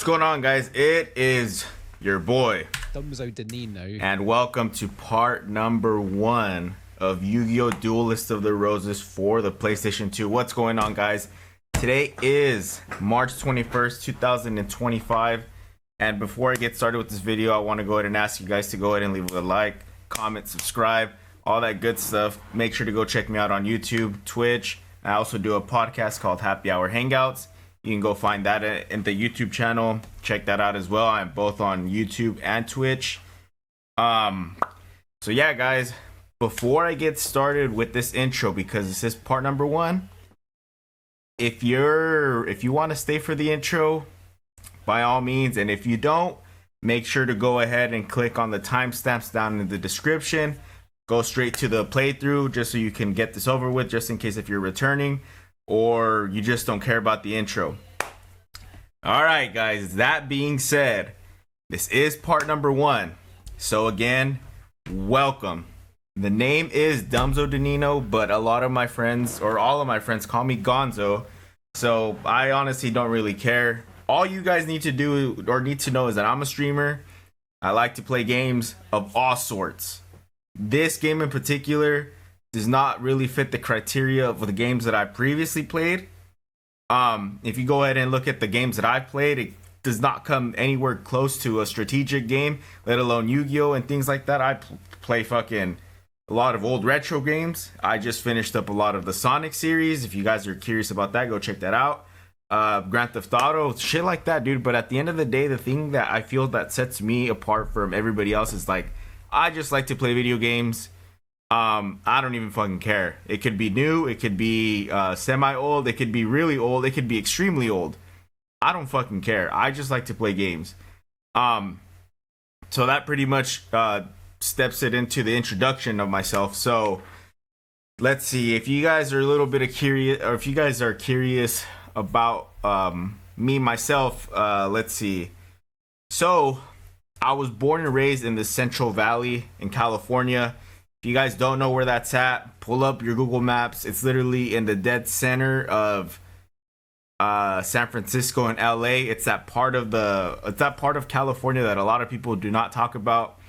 going on, guys? It is your boy Donino, and welcome to part number 1 of Yu-Gi-Oh! Duelist of the Roses for the PlayStation 2. What's going on, guys? Today is March 21st, 2025, and before I get started with this video, I want to go ahead and ask you guys to go ahead and leave a like, comment, subscribe, all that good stuff. Make sure to go check me out on YouTube, Twitch. I also do a podcast called Happy Hour Hangouts. You can go find that in the YouTube channel. Check that out as well. I'm both on YouTube and Twitch. So yeah, guys, before I get started with this intro, because this is part number 1, if you want to stay for the intro, by all means, and if you don't, make sure to go ahead and click on the timestamps down in the description. Go straight to the playthrough just so you can get this over with, just in case if you're returning or you just don't care about the intro. Alright, guys, that being said, this is part number 1. So again, welcome. The name is Donino, but a lot of my friends, or all of my friends, call me Gonzo. So I honestly don't really care. All you guys need to do or need to know is that I'm a streamer. I like to play games of all sorts. This game in particular does not really fit the criteria of the games that I previously played. If you go ahead and look at the games that I've played, it does not come anywhere close to a strategic game, let alone Yu-Gi-Oh! And things like that. I play fucking a lot of old retro games. I just finished up a lot of the Sonic series. If you guys are curious about that, go check that out. Grand Theft Auto, shit like that, dude. But at the end of the day, the thing that I feel that sets me apart from everybody else is like, I just like to play video games. I don't even fucking care. It could be new, it could be semi-old, it could be really old, it could be extremely old. I don't fucking care. I just like to play games. So that pretty much steps it into the introduction of myself. So let's see, if you guys are a little bit curious, or if you guys are curious about me myself, let's see. So I was born and raised in the Central Valley in California. If you guys don't know where that's at, pull up your Google Maps. It's literally in the dead center of San Francisco and LA. It's that part of California that a lot of people do not talk about.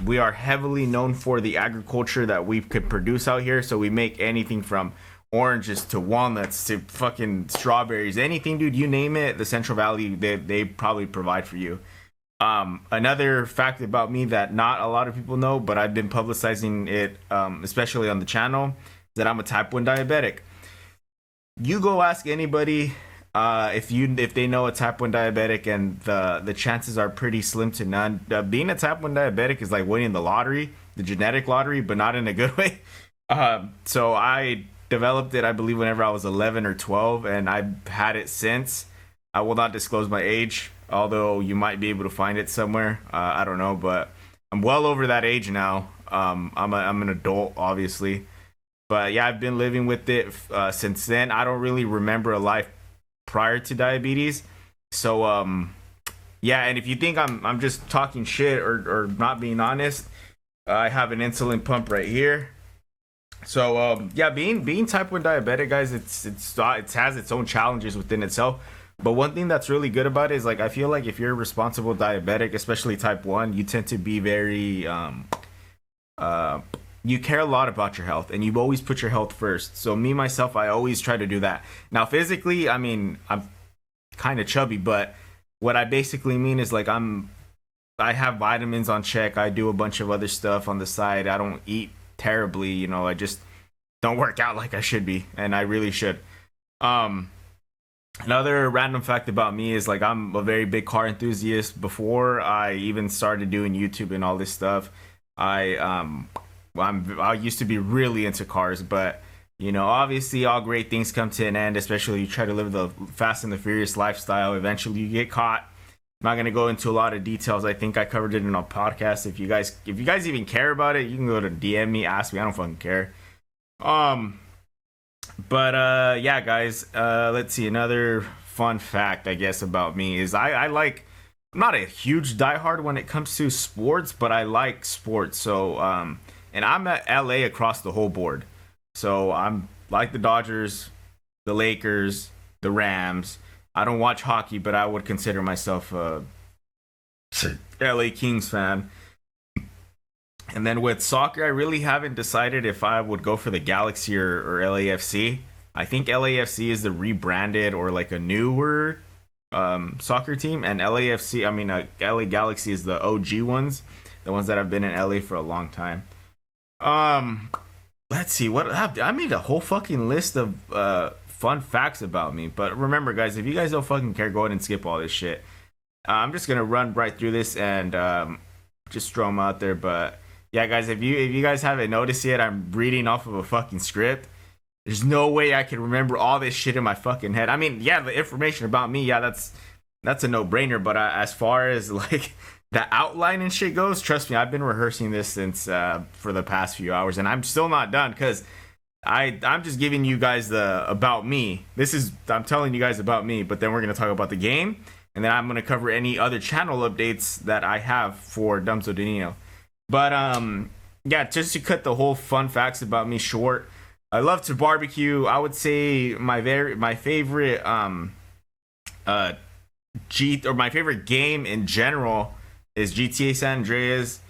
We are heavily known for the agriculture that we could produce out here. So we make anything from oranges to walnuts to fucking strawberries, anything, dude, you name it. The Central Valley, they probably provide for you. Another fact about me that not a lot of people know, but I've been publicizing it, especially on the channel, is that I'm a type 1 diabetic. You go ask anybody if they know a type 1 diabetic, and the chances are pretty slim to none. Being a type 1 diabetic is like winning the lottery, the genetic lottery, but not in a good way. So I developed it, I believe, whenever I was 11 or 12, and I've had it since. I will not disclose my age, although you might be able to find it somewhere. I don't know, but I'm well over that age now. I'm an adult, obviously, but yeah, I've been living with it since then. I don't really remember a life prior to diabetes. So yeah, and if you think I'm just talking shit or not being honest, I have an insulin pump right here. So yeah, being type 1 diabetic, guys, it has its own challenges within itself. But one thing that's really good about it is, like, I feel like if you're a responsible diabetic, especially type 1, you tend to be very, you care a lot about your health, and you always put your health first. So me, myself, I always try to do that. Now, physically, I mean, I'm kind of chubby, but what I basically mean is, like, I have vitamins on check. I do a bunch of other stuff on the side. I don't eat terribly, you know, I just don't work out like I should be, and I really should. Another random fact about me is, like, I'm a very big car enthusiast. Before I even started doing YouTube and all this stuff, I used to be really into cars, but you know, obviously all great things come to an end, especially you try to live the Fast and the Furious lifestyle. Eventually you get caught. I'm not gonna go into a lot of details. I think I covered it in a podcast. If you guys even care about it, you can go to DM me, ask me. I don't fucking care. But yeah, guys, let's see. Another fun fact, I guess, about me is I'm not a huge diehard when it comes to sports, but I like sports. So and I'm at LA across the whole board. So I'm like the Dodgers, the Lakers, the Rams, I don't watch hockey, but I would consider myself a LA Kings fan. And then with soccer, I really haven't decided if I would go for the Galaxy or LAFC. I think LAFC is the rebranded or like a newer soccer team, and LAFC, I mean, LA Galaxy is the OG ones, the ones that have been in LA for a long time. Let's see what I made a whole fucking list of fun facts about me. But remember, guys, if you guys don't fucking care, go ahead and skip all this shit. I'm just gonna run right through this and just throw them out there. But yeah, guys, if you guys haven't noticed yet, I'm reading off of a fucking script. There's no way I can remember all this shit in my fucking head. I mean, yeah, the information about me, yeah, that's a no-brainer. But as far as like the outline and shit goes, trust me, I've been rehearsing this since for the past few hours, and I'm still not done because I'm just giving you guys the about me. I'm telling you guys about me, but then we're gonna talk about the game, and then I'm gonna cover any other channel updates that I have for Dumzo Danino. But yeah, just to cut the whole fun facts about me short, I love to barbecue. I would say my favorite my favorite game in general is GTA San Andreas.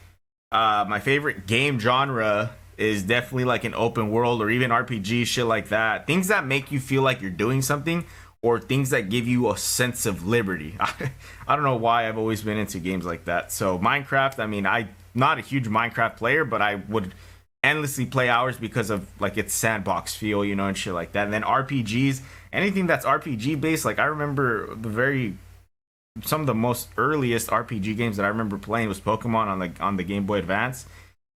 My favorite game genre is definitely like an open world or even RPG shit like that. Things that make you feel like you're doing something or things that give you a sense of liberty. I don't know why I've always been into games like that. So Minecraft, I mean, I'm not a huge Minecraft player, but I would endlessly play hours because of like its sandbox feel, you know, and shit like that. And then RPGs, anything that's RPG based, like I remember some of the most earliest RPG games that I remember playing was Pokemon on the Game Boy Advance,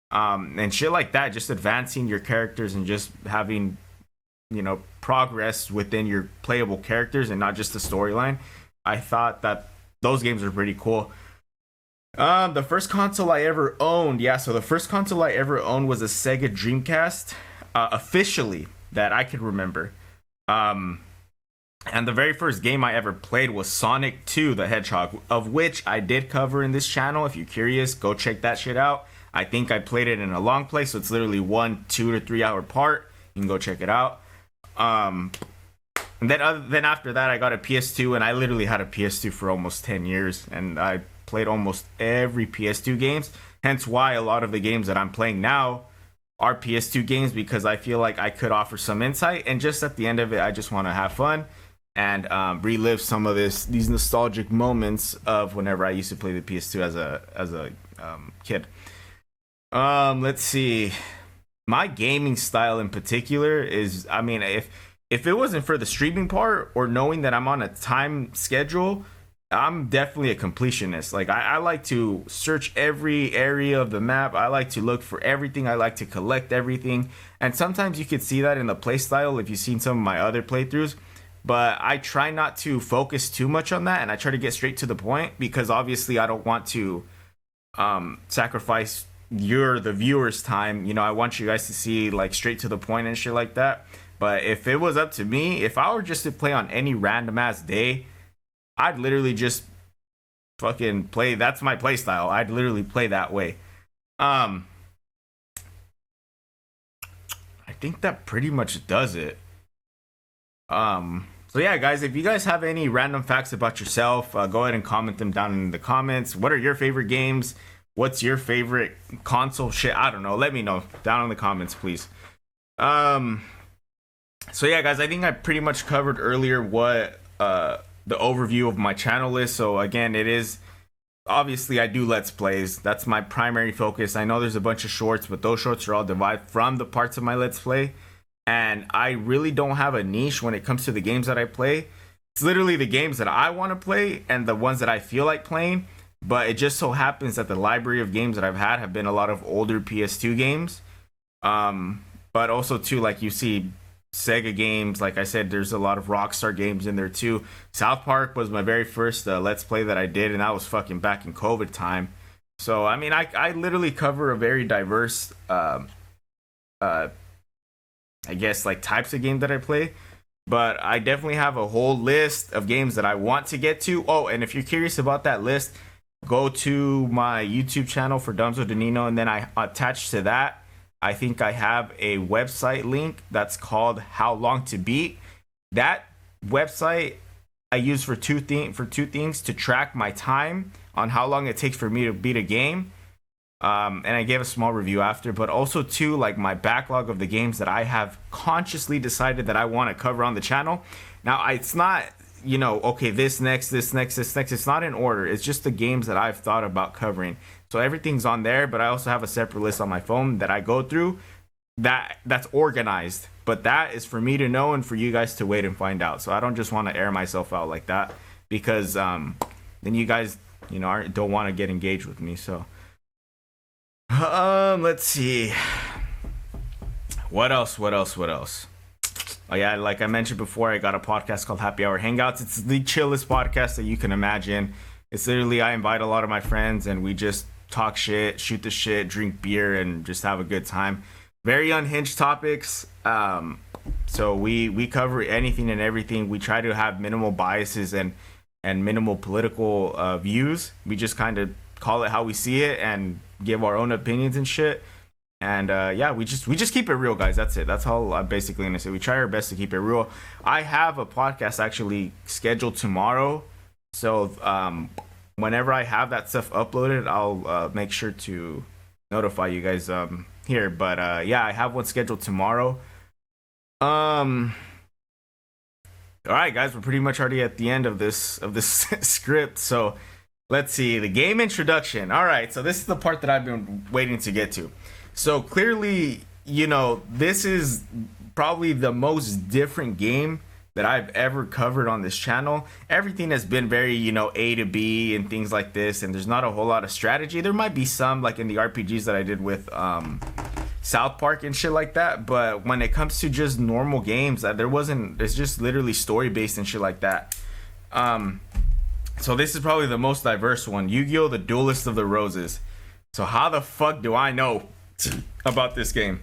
and shit like that. Just advancing your characters and just having, you know, progress within your playable characters and not just the storyline. I thought that those games were pretty cool. The first console I ever owned, so the first console I ever owned was a Sega Dreamcast, officially, that I could remember. And the very first game I ever played was Sonic 2 the Hedgehog, of which I did cover in this channel. If you're curious, go check that shit out. I think I played it in a long play, so it's literally 1, 2 to 3 hour part. You can go check it out. And then after that, I got a PS2, and I literally had a PS2 for almost 10 years, and I played almost every PS2 games. Hence why a lot of the games that I'm playing now are PS2 games, because I feel like I could offer some insight, and just at the end of it, I just want to have fun and relive some of these nostalgic moments of whenever I used to play the PS2 as a kid. Let's see. My gaming style in particular is, I mean, if it wasn't for the streaming part or knowing that I'm on a time schedule, I'm definitely a completionist. Like I like to search every area of the map. I like to look for everything. I like to collect everything. And sometimes you could see that in the play style if you've seen some of my other playthroughs. But I try not to focus too much on that, and I try to get straight to the point, because obviously I don't want to sacrifice the viewer's time. You know, I want you guys to see like straight to the point and shit like that. But if it was up to me, if I were just to play on any random ass day, I'd literally just fucking play. That's my play style. I'd literally play that way. I think that pretty much does it. So yeah, guys, if you guys have any random facts about yourself, go ahead and comment them down in the comments. What are your favorite games? What's your favorite console shit? I don't know. Let me know down in the comments, please. So yeah, guys, I think I pretty much covered earlier what the overview of my channel is. So again, it is obviously I do Let's Plays. That's my primary focus. I know there's a bunch of shorts, but those shorts are all derived from the parts of my Let's Play. And I really don't have a niche when it comes to the games that I play. It's literally the games that I want to play and the ones that I feel like playing. But it just so happens that the library of games that I've had have been a lot of older PS2 games. But also too, like you see Sega games. Like I said, there's a lot of Rockstar games in there too. South Park was my very first Let's Play that I did, and that was fucking back in COVID time. So I mean, I literally cover a very diverse I guess like types of game that I play, but I definitely have a whole list of games that I want to get to. Oh, and if you're curious about that list, go to my YouTube channel for Dumzo Danino, and then I attached to that, I think I have a website link that's called How Long to Beat. That website I use for two things: to track my time on how long it takes for me to beat a game, and I gave a small review after, but also to like my backlog of the games that I have consciously decided that I want to cover on the channel. Now, it's not, you know, okay, this next, this next, this next. It's not in order. It's just the games that I've thought about covering. So everything's on there, but I also have a separate list on my phone that I go through that's organized. But that is for me to know and for you guys to wait and find out. So I don't just want to air myself out like that, because then you guys, you know, don't want to get engaged with me. So let's see. What else? Oh yeah, like I mentioned before, I got a podcast called Happy Hour Hangouts. It's the chillest podcast that you can imagine. It's literally, I invite a lot of my friends and we just talk shit, shoot the shit, drink beer, and just have a good time. Very unhinged topics. So we cover anything and everything. We try to have minimal biases and minimal political views. We just kind of call it how we see it and give our own opinions and shit. And yeah, we just keep it real, guys. That's it. That's all I'm basically gonna say. We try our best to keep it real. I have a podcast actually scheduled tomorrow, so whenever I have that stuff uploaded, I'll make sure to notify you guys here. But yeah, I have one scheduled tomorrow. All right, guys, we're pretty much already at the end of this script. So let's see, the game introduction. All right, so this is the part that I've been waiting to get to. So clearly, you know, this is probably the most different game that I've ever covered on this channel. Everything has been very, you know, A to B and things like this, and there's not a whole lot of strategy. There might be some, like in the RPGs that I did with South Park and shit like that, but when it comes to just normal games, there wasn't. It's just literally story based and shit like that. So this is probably the most diverse one. Yu-Gi-Oh! The Duelist of the Roses. So how the fuck do I know about this game?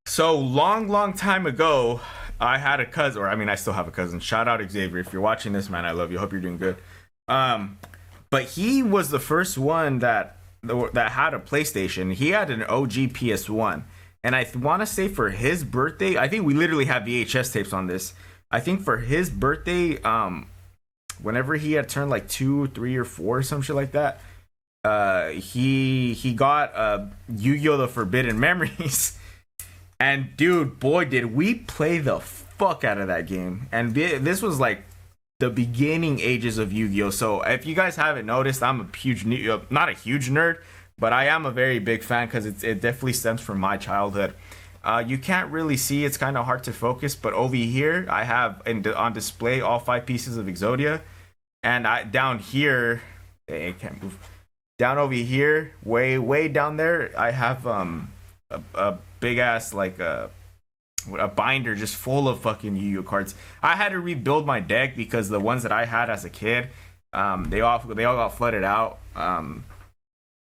So long time ago, I had a cousin, or I mean, I still have a cousin. Shout out Xavier, if you're watching this, man, I love you. Hope you're doing good. But he was the first one that had a PlayStation. He had an OG PS1, and I want to say for his birthday, I think we literally have VHS tapes on this. I think for his birthday, whenever he had turned like 2, 3, or 4, or some shit like that, he got Yu-Gi-Oh! The Forbidden Memories. And dude, boy, did we play the fuck out of that game. And this was like the beginning ages of Yu-Gi-Oh! So if you guys haven't noticed, I'm a huge, not a huge nerd, but I am a very big fan because it definitely stems from my childhood. You can't really see, it's kind of hard to focus, but over here I have on display all 5 pieces of Exodia. And down here, I can't move. Down over here, way down there, I have a big ass like a binder just full of fucking Yu-Gi-Oh cards. I had to rebuild my deck because the ones that I had as a kid, they all got flooded out.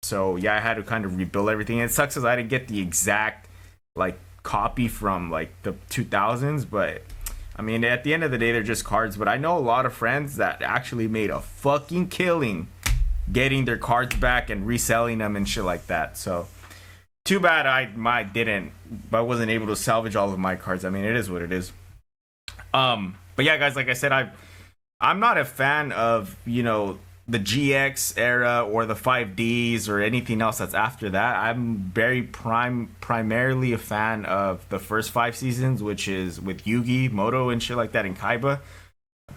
So yeah, I had to kind of rebuild everything. It sucks because I didn't get the exact like copy from like the 2000s, but I mean, at the end of the day, they're just cards. But I know a lot of friends that actually made a fucking killing getting their cards back and reselling them and shit like that. So too bad I wasn't able to salvage all of my cards. I mean, it is what it is. But yeah, guys, like I said, I'm not a fan of, you know, the GX era or the 5Ds or anything else that's after that. I'm very primarily a fan of the first 5 seasons, which is with Yugi, Moto, and shit like that, and Kaiba.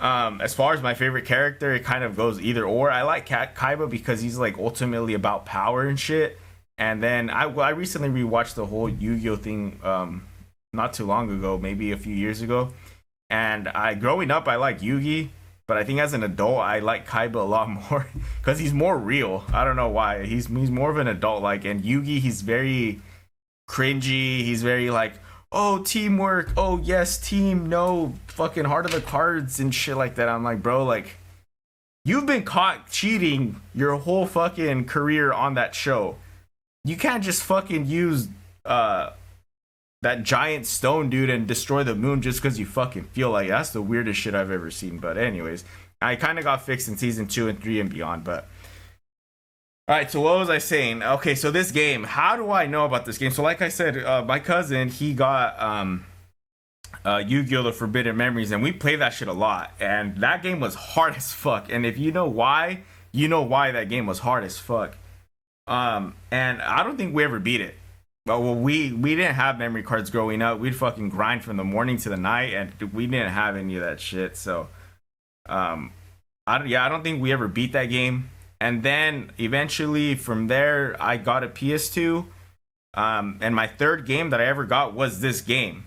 As far as my favorite character, it kind of goes either or. I like Kaiba because he's like ultimately about power and shit. And then I recently rewatched the whole Yu-Gi-Oh thing not too long ago, maybe a few years ago. And growing up, I like Yugi, but I think as an adult, I like Kaiba a lot more because he's more real. I don't know why. He's more of an adult like, and Yugi, he's very cringy. He's very like, oh, teamwork. Oh, yes, team. No, fucking heart of the cards and shit like that. I'm like, bro, like, you've been caught cheating your whole fucking career on that show. You can't just fucking use that giant stone dude and destroy the moon just because you fucking feel like it. That's the weirdest shit I've ever seen. But anyways, I kind of got fixed in season 2 and 3 and beyond. But all right, so what was I saying? Okay, so this game, how do I know about this game? So like I said, my cousin, he got Yu-Gi-Oh! The Forbidden Memories, and we played that shit a lot. And that game was hard as fuck. And if you know why, you know why that game was hard as fuck. And I don't think we ever beat it. Well, we didn't have memory cards growing up. We'd fucking grind from the morning to the night, and we didn't have any of that shit. So, I don't think we ever beat that game. And then eventually from there, I got a PS2. And my third game that I ever got was this game.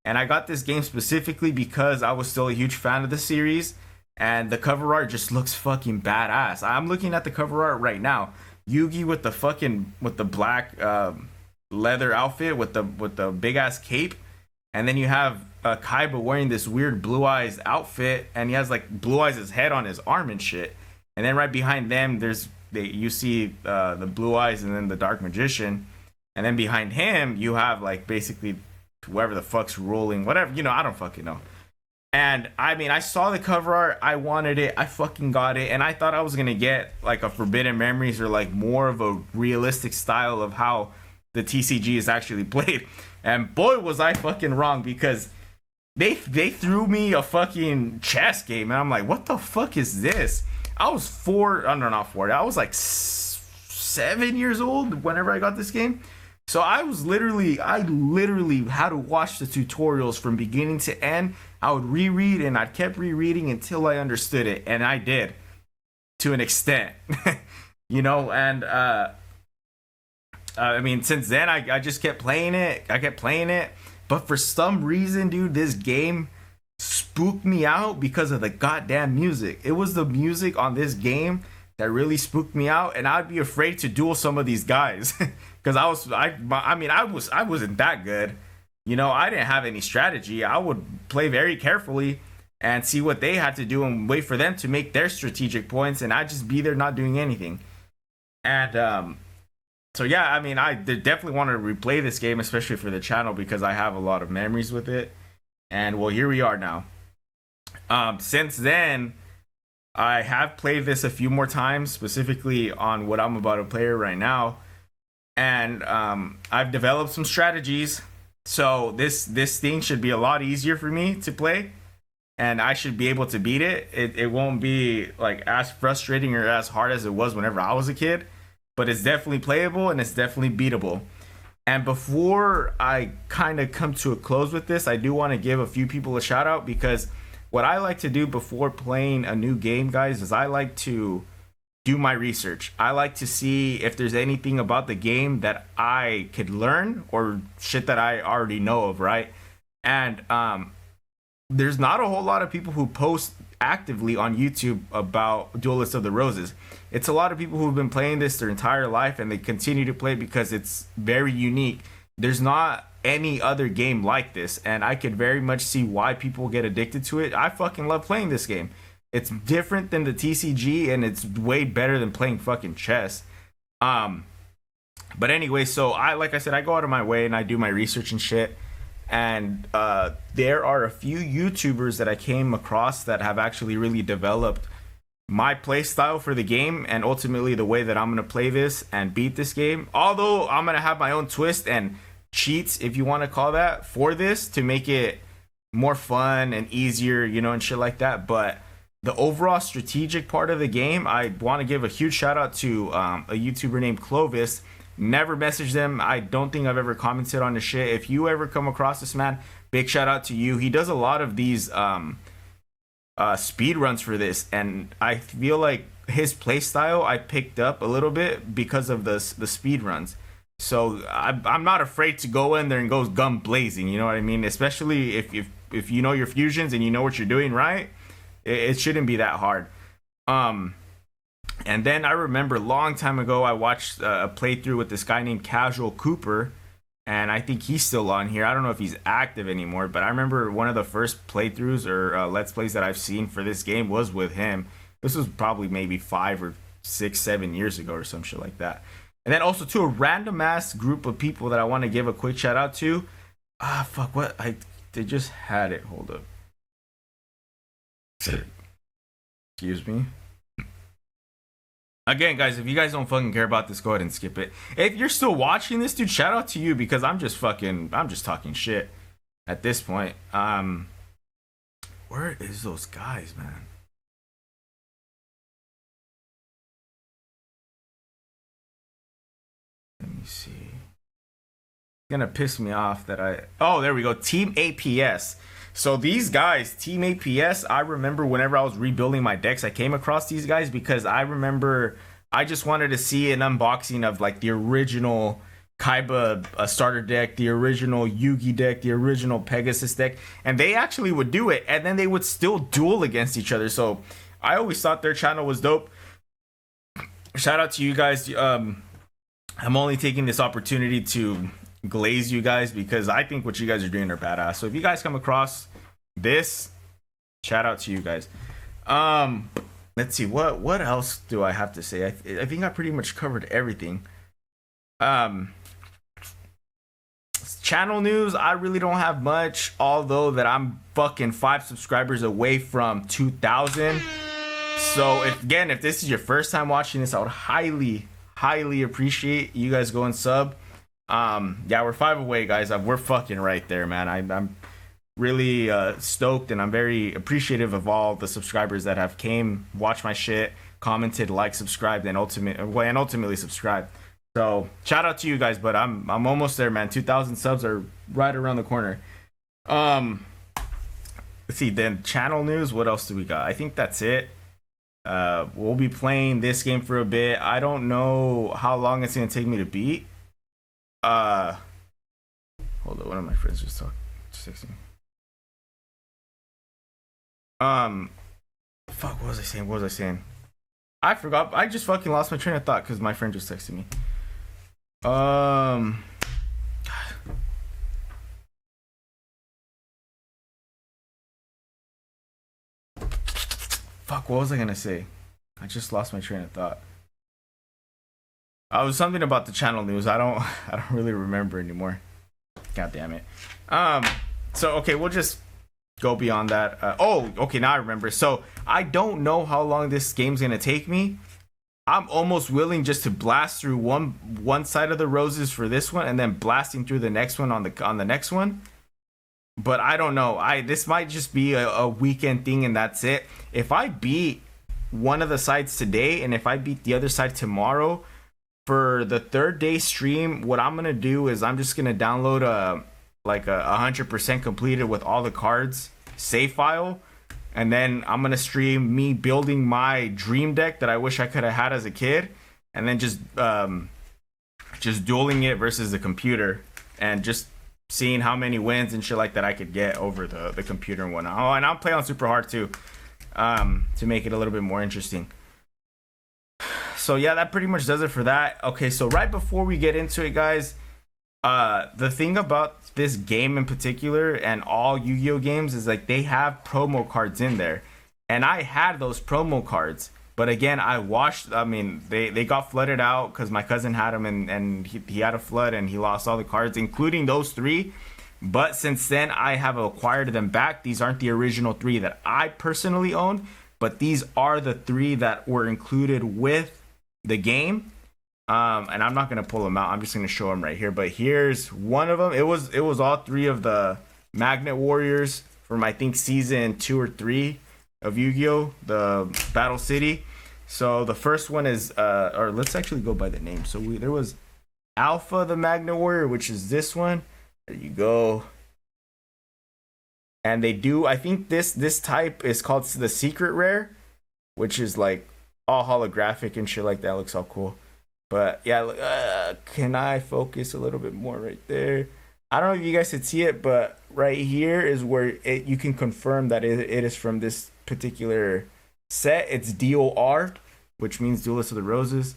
And I got this game specifically because I was still a huge fan of the series. And the cover art just looks fucking badass. I'm looking at the cover art right now. Yugi with the black leather outfit with the big ass cape, and then you have Kaiba wearing this weird blue eyes outfit, and he has like blue eyes' head on his arm and shit. And then right behind them, you see the blue eyes and then the dark magician, and then behind him you have like basically whoever the fuck's ruling, whatever, I don't fucking know. And I mean, I saw the cover art, I wanted it, I fucking got it, and I thought I was gonna get like a Forbidden Memories or like more of a realistic style of how the TCG is actually played. And boy was I fucking wrong, because they threw me a fucking chess game, and I'm like, what the fuck is this? I was not 4, I was like 7 years old whenever I got this game. So I literally had to watch the tutorials from beginning to end. I would reread, and I kept rereading until I understood it, and I did to an extent. And I mean, since then I just kept playing it. But for some reason, dude, this game spooked me out because of the goddamn music. It was the music on this game that really spooked me out, and I'd be afraid to duel some of these guys because I wasn't that good. I didn't have any strategy. I would play very carefully and see what they had to do and wait for them to make their strategic points, and I'd just be there not doing anything. And so yeah, I mean, I definitely want to replay this game, especially for the channel, because I have a lot of memories with it. And well, here we are now. Since then, I have played this a few more times, specifically on what I'm about to play right now. And I've developed some strategies. So this thing should be a lot easier for me to play, and I should be able to beat it. It won't be like as frustrating or as hard as it was whenever I was a kid, but it's definitely playable and it's definitely beatable. And before I kind of come to a close with this, I do want to give a few people a shout out, because what I like to do before playing a new game, guys, is I like to do my research. I like to see if there's anything about the game that I could learn or shit that I already know of, right? And there's not a whole lot of people who post actively on YouTube about Duelist of the Roses. It's a lot of people who've been playing this their entire life, and they continue to play because it's very unique. There's not any other game like this, and I could very much see why people get addicted to it. I fucking love playing this game. It's different than the TCG, and it's way better than playing fucking chess. But anyway, so like I said, I go out of my way and I do my research and shit. And there are a few YouTubers that I came across that have actually really developed my play style for the game, and ultimately the way that I'm going to play this and beat this game. Although I'm going to have my own twist and cheats, if you want to call that, for this to make it more fun and easier, and shit like that. But the overall strategic part of the game, I want to give a huge shout out to a YouTuber named Clovis. Never messaged them. I don't think I've ever commented on the shit. If you ever come across this man, big shout out to you. He does a lot of these speed runs for this, and I feel like his play style I picked up a little bit because of the speed runs. So I'm not afraid to go in there and go gun blazing. You know what I mean? Especially if you know your fusions and you know what you're doing right, it shouldn't be that hard. And then I remember a long time ago, I watched a playthrough with this guy named Casual Cooper, and I think he's still on here. I don't know if he's active anymore, but I remember one of the first playthroughs or Let's Plays that I've seen for this game was with him. This was probably maybe 5 or 6, 7 years ago or some shit like that. And then also to a random ass group of people that I want to give a quick shout out to. They just had it. Hold up. Excuse me. Again, guys, if you guys don't fucking care about this, go ahead and skip it. If you're still watching this, dude, shout out to you, because I'm just talking shit. at this point. Where is those guys, man? Let me see. It's gonna piss me off that oh, there we go. Team APS. So these guys, Team APS, I remember whenever I was rebuilding my decks, I came across these guys because I remember I just wanted to see an unboxing of like the original Kaiba starter deck, the original Yugi deck, the original Pegasus deck, and they actually would do it, and then they would still duel against each other. So I always thought their channel was dope. Shout out to you guys. I'm only taking this opportunity to glaze you guys because I think what you guys are doing are badass. So if you guys come across this, shout out to you guys. Let's see, what else do I have to say? I think I pretty much covered everything. Channel news, I really don't have much, although that I'm fucking 5 subscribers away from 2,000. So if this is your first time watching this, I would highly appreciate you guys go and sub. Yeah, we're 5 away, guys. We're fucking right there, man. I'm really stoked, and I'm very appreciative of all the subscribers that have came, watched my shit, commented, liked, subscribed, and ultimately subscribed. So shout out to you guys, but I'm almost there, man. 2,000 subs are right around the corner. Let's see, then channel news. What else do we got? I think that's it. We'll be playing this game for a bit. I don't know how long it's gonna take me to beat. Hold on, one of my friends just texting. Fuck, what was I saying? I forgot. I just fucking lost my train of thought because my friend just texted me. Fuck, what was I gonna say? I just lost my train of thought. I was something about the channel news. I don't really remember anymore. God damn it. So okay, we'll just go beyond that. Oh, okay, now I remember. So I don't know how long this game's gonna take me. I'm almost willing just to blast through one side of the roses for this one, and then blasting through the next one on the next one. But I don't know. This might just be a weekend thing, and that's it. If I beat one of the sides today, and if I beat the other side tomorrow, for the 3rd day stream, what I'm gonna do is I'm just gonna download a 100% completed with all the cards save file, and then I'm gonna stream me building my dream deck that I wish I could have had as a kid, and then just dueling it versus the computer, and just seeing how many wins and shit like that I could get over the computer and whatnot. Oh, and I'll play on super hard too, to make it a little bit more interesting. So yeah, that pretty much does it for that. Okay, so right before we get into it, guys, the thing about this game in particular and all Yu-Gi-Oh games is like they have promo cards in there, and I had those promo cards, but again, they got flooded out because my cousin had them, and he had a flood and he lost all the cards, including those 3. But since then, I have acquired them back. These aren't the original 3 that I personally own, but these are the 3 that were included with the game. And I'm not gonna pull them out. I'm just gonna show them right here. But here's one of them. It was all 3 of the Magnet Warriors from, I think, season 2 or 3 of Yu-Gi-Oh, the Battle City. So the first one is or let's actually go by the name. So there was Alpha the Magnet Warrior, which is this one. There you go. And they do, I think this type is called the Secret Rare, which is like all holographic and shit like that. Looks all cool. But yeah, can I focus a little bit more right there? I don't know if you guys could see it, but right here is where you can confirm that it is from this particular set. It's DOR, which means Duelist of the Roses.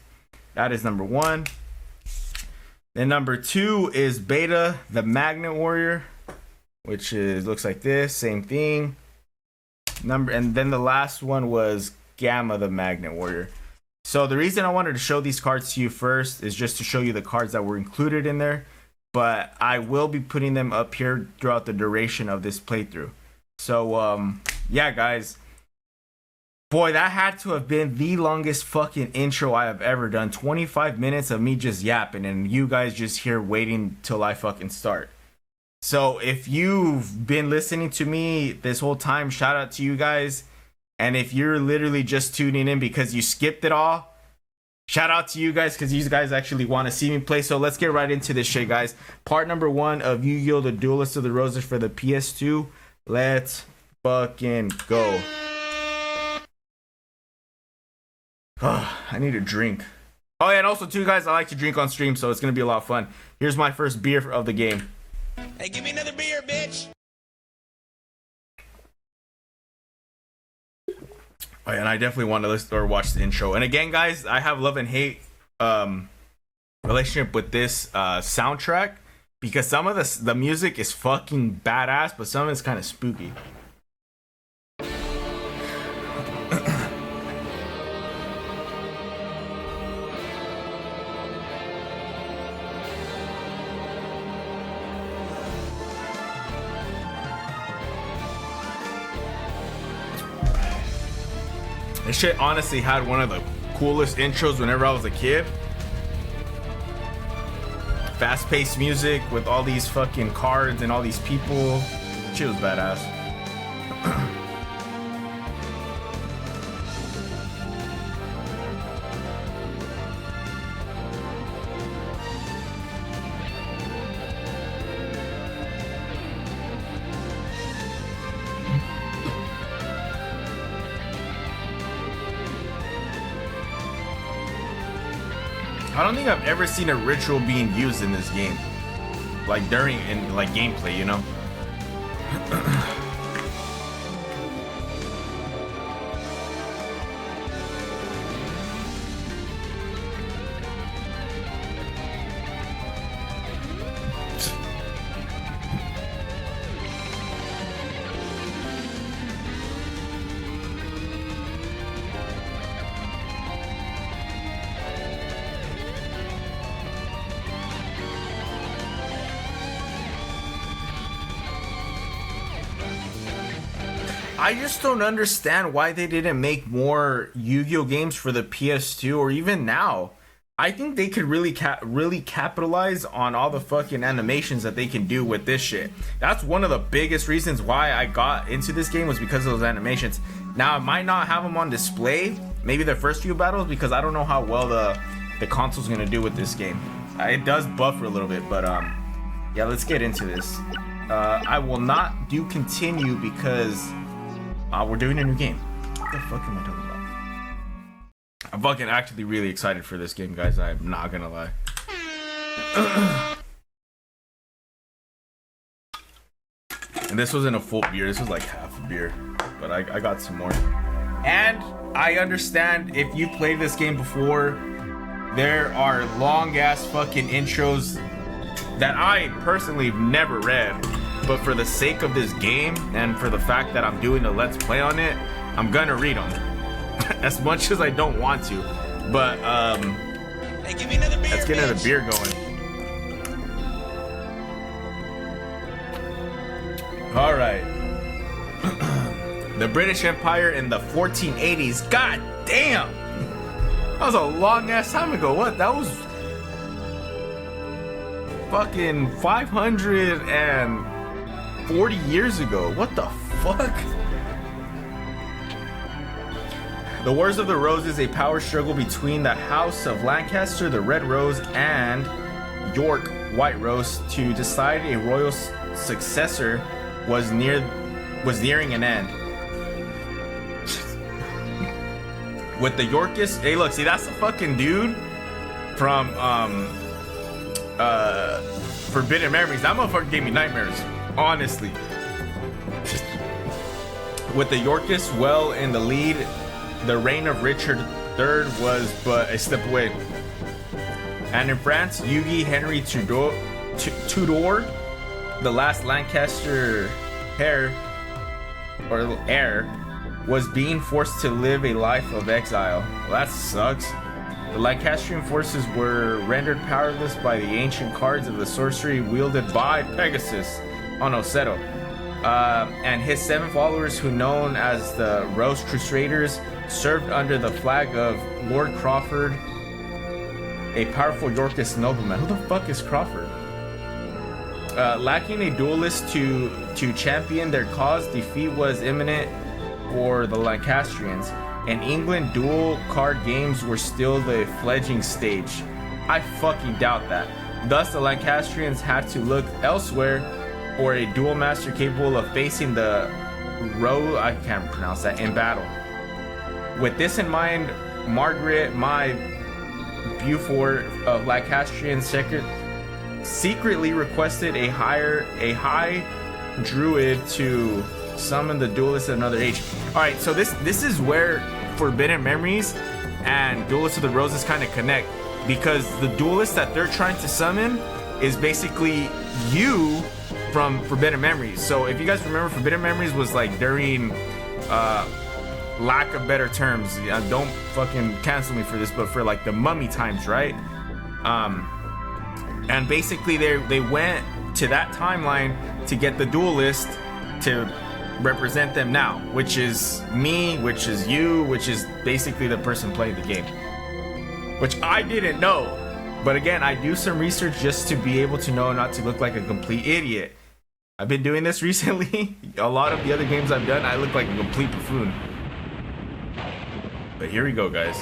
That is number 1. Then number 2 is Beta the Magnet Warrior, which looks like this, same thing. And then the last one was Gamma the Magnet Warrior. So the reason I wanted to show these cards to you first is just to show you the cards that were included in there, but I will be putting them up here throughout the duration of this playthrough. So yeah, guys, boy, that had to have been the longest fucking intro I have ever done. 25 minutes of me just yapping and you guys just here waiting till I fucking start. So if you've been listening to me this whole time, shout out to you guys. And if you're literally just tuning in because you skipped it all, shout out to you guys because you guys actually want to see me play. So let's get right into this shit, guys. Part number 1 of Yu-Gi-Oh! The Duelist of the Roses for the PS2. Let's fucking go. I need a drink. Oh, yeah, and also, too, guys, I like to drink on stream, so it's going to be a lot of fun. Here's my first beer of the game. Hey, give me another beer, bitch. Oh, yeah, and I definitely want to listen or watch the intro. And again, guys, I have love and hate relationship with this soundtrack because some of the music is fucking badass, but some of it's kind of spooky. This shit honestly had one of the coolest intros whenever I was a kid. Fast-paced music with all these fucking cards and all these people. Shit was badass. I don't think I've ever seen a ritual being used in this game, like during in like gameplay, you know. I just don't understand why they didn't make more Yu-Gi-Oh games for the PS2 or even now. I think they could really capitalize on all the fucking animations that they can do with this shit. That's one of the biggest reasons why I got into this game was because of those animations. Now, I might not have them on display, maybe the first few battles, because I don't know how well the console's gonna do with this game. It does buffer a little bit, but yeah, let's get into this. I will not do continue because we're doing a new game. What the fuck am I talking about? I'm fucking actually really excited for this game, guys. I'm not gonna lie. And this wasn't a full beer. This was like half a beer. But I got some more. And I understand if you played this game before, there are long-ass fucking intros that I personally have never read. But for the sake of this game and for the fact that I'm doing a let's play on it, I'm gonna read them. As much as I don't want to. But hey, give me another beer, let's get another beer going. Alright. The British Empire in the 1480s. God damn! That was a long ass time ago. What? That was fucking 540 years ago. What the fuck? The Wars of the Roses, a power struggle between the House of Lancaster, the Red Rose, and York, White Rose, to decide a royal successor was nearing an end. With the Yorkists, hey look, see that's the fucking dude from Forbidden Memories. That motherfucker gave me nightmares, honestly. With the Yorkists well in the lead, the reign of Richard III was but a step away. And in France, Yugi Henry Tudor, the last Lancaster heir was being forced to live a life of exile. Well, that sucks. The Lancastrian forces were rendered powerless by the ancient cards of the sorcery wielded by Pegasus on Oseto. And his 7 followers, who known as the Rose Crusaders, served under the flag of Lord Crawford, a powerful Yorkist nobleman. Who the fuck is Crawford? Lacking a duelist to champion their cause, defeat was imminent for the Lancastrians. In England, dual card games were still the fledgling stage. I fucking doubt that. Thus, the Lancastrians had to look elsewhere for a duel master capable of facing the I can't pronounce that, in battle. With this in mind, Margaret, my Beaufort of Lancastrian secretly requested a high druid to summon the duelist at another age. All right, so this is where Forbidden Memories and Duelist of the Roses kind of connect, because the duelist that they're trying to summon is basically you from Forbidden Memories. So if you guys remember, Forbidden Memories was like during lack of better terms, don't fucking cancel me for this, but for like the mummy times, right? And basically they went to that timeline to get the duelist to represent them now, which is me, which is you, which is basically the person playing the game, which I didn't know. But again, I do some research just to be able to know not to look like a complete idiot. I've been doing this recently. A lot of the other games I've done, I look like a complete buffoon. But here we go, guys.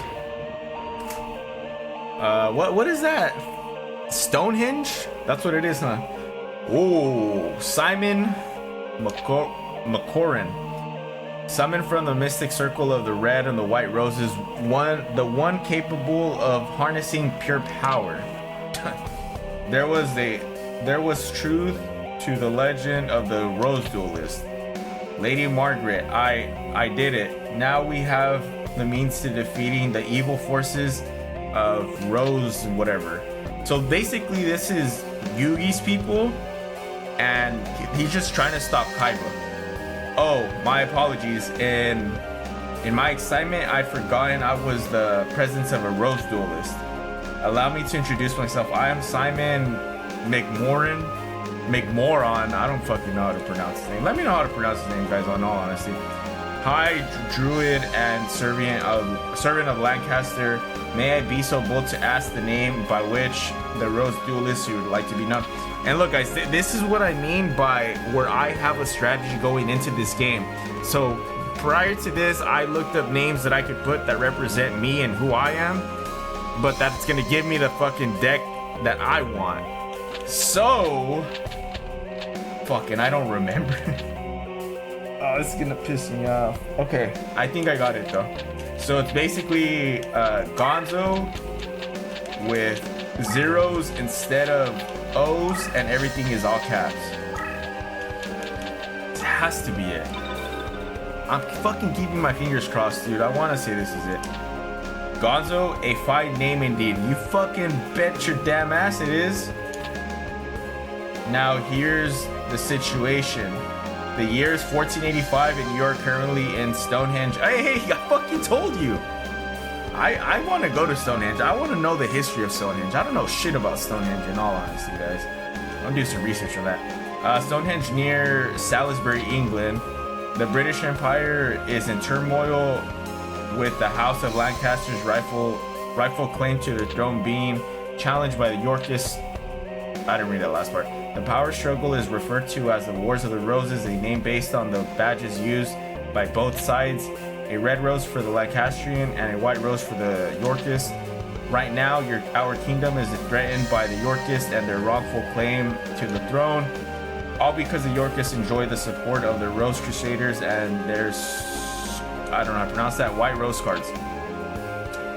What is that? Stonehenge? That's what it is, huh? Oh, Simon McCoran. Summoned from the mystic circle of the red and the white roses, the one capable of harnessing pure power. There was truth to the legend of the Rose Duelist. Lady Margaret, I did it. Now we have the means to defeating the evil forces of Rose whatever. So basically this is Yugi's people, and he's just trying to stop Kaiba. Oh, my apologies. In my excitement, I'd forgotten I was the presence of a Rose Duelist. Allow me to introduce myself. I am Simon McMoran. I don't fucking know how to pronounce his name. Let me know how to pronounce his name, guys, in all honesty. High Druid and servant of Lancaster. May I be so bold to ask the name by which the Rose Duelist you would like to be known? And look, guys, this is what I mean by where I have a strategy going into this game. So prior to this, I looked up names that I could put that represent me and who I am, but that's gonna give me the fucking deck that I want. So fucking, I don't remember. Oh, this is gonna piss me off. Okay, I think I got it though. So it's basically Gonzo with zeros instead of O's, and everything is all caps. It has to be it. I'm fucking keeping my fingers crossed, dude. I want to say this is it. Gonzo, a fine name indeed. You fucking bet your damn ass it is. Now here's the situation. The year is 1485 and you're currently in Stonehenge. Hey, I fucking told you. I want to go to Stonehenge. I want to know the history of Stonehenge. I don't know shit about Stonehenge in all honesty, guys. I'm gonna do some research on that. Stonehenge near Salisbury, England. The British Empire is in turmoil with the House of Lancaster's rightful claim to the throne being challenged by the Yorkists. I didn't read that last part. The power struggle is referred to as the Wars of the Roses, a name based on the badges used by both sides. A red rose for the Lancastrian and a white rose for the Yorkist. Right now, our kingdom is threatened by the Yorkists and their wrongful claim to the throne. All because the Yorkists enjoy the support of the Rose Crusaders and their, I don't know how to pronounce that, white rose cards.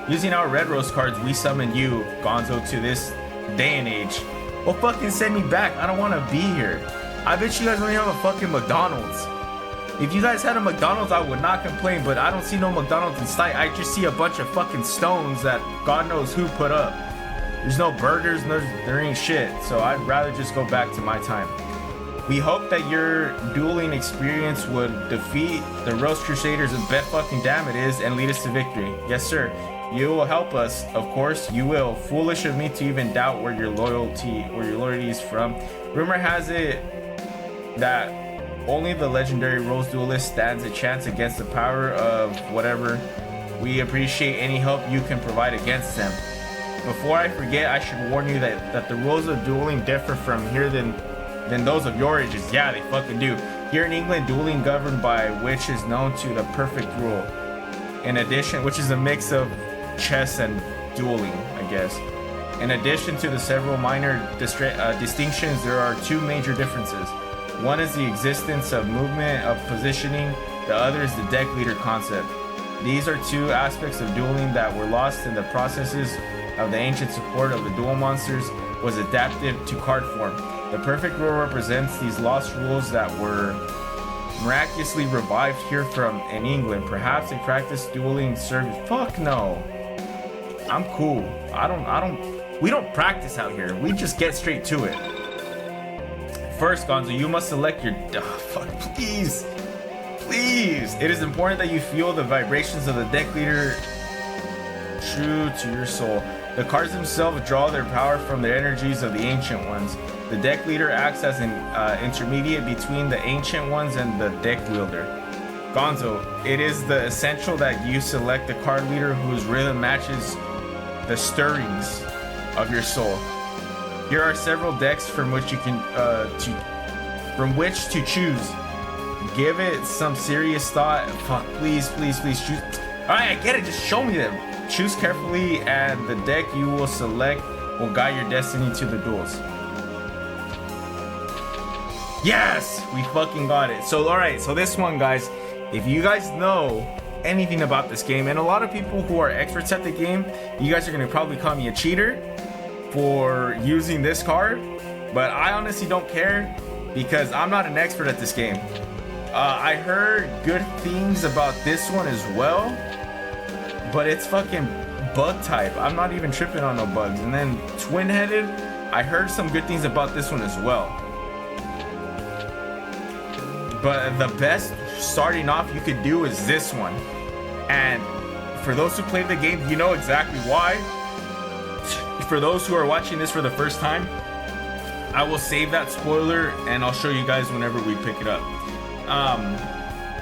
Using our red rose cards, we summon you, Gonzo, to this day and age. Well, fucking send me back. I don't want to be here. I bet you guys don't even have a fucking McDonald's. If you guys had a McDonald's, I would not complain, but I don't see no McDonald's in sight. I just see a bunch of fucking stones that God knows who put up. There's no burgers, there ain't shit. So I'd rather just go back to my time. We hope that your dueling experience would defeat the Rose Crusaders, and bet fucking damn it is, and lead us to victory. Yes, sir. You will help us, of course, you will. Foolish of me to even doubt where your loyalty is from. Rumor has it that only the legendary Rose Duelist stands a chance against the power of whatever. We appreciate any help you can provide against them. Before I forget, I should warn you that the rules of dueling differ from here than than those of your ages. Yeah, they fucking do. Here in England, dueling governed by which is known to the perfect rule. In addition, which is a mix of chess and dueling, I guess. In addition to the several minor distinctions, there are two major differences. One is the existence of movement of positioning, the other is the deck leader concept. These are two aspects of dueling that were lost in the processes of the ancient support of the duel monsters was adapted to card form. The perfect rule represents these lost rules that were miraculously revived here in England. Perhaps a practice dueling service. Fuck no. I'm cool. We don't practice out here. We just get straight to it. First, Gonzo, you must select your... fuck, please. Please. It is important that you feel the vibrations of the deck leader true to your soul. The cards themselves draw their power from the energies of the ancient ones. The deck leader acts as an intermediate between the ancient ones and the deck wielder. Gonzo, it is the essential that you select the card leader whose rhythm matches the stirrings of your soul. Here are several decks from which you can to choose. Give it some serious thought. Fuck, please choose. Alright, I get it, just show me them. Choose carefully, and the deck you will select will guide your destiny to the duels. Yes, we fucking got it. So alright, so this one, guys, if you guys know anything about this game, and a lot of people who are experts at the game, you guys are gonna probably call me a cheater for using this card, but I honestly don't care because I'm not an expert at this game. I heard good things about this one as well, but it's fucking bug type. I'm not even tripping on no bugs. And then twin-headed, I heard some good things about this one as well. But the best starting off you could do is this one. And for those who played the game, you know exactly why. For those who are watching this for the first time, I will save that spoiler and I'll show you guys whenever we pick it up.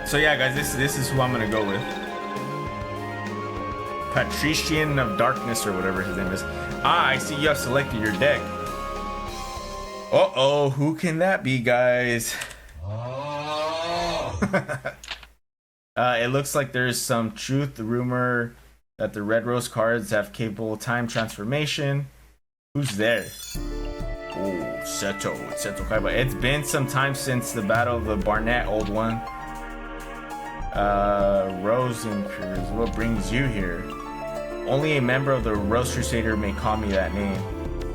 So yeah, guys, this is who I'm gonna go with. Patrician of Darkness or whatever his name is. Ah, I see you have selected your deck. Uh-oh, who can that be, guys? It looks like there's some truth. The rumor that the Red Rose cards have capable time transformation. Who's there? Oh, Seto Kaiba. It's been some time since the battle of the Barnett, old one. Rosencruz, what brings you here? Only a member of the Rose Crusader may call me that name.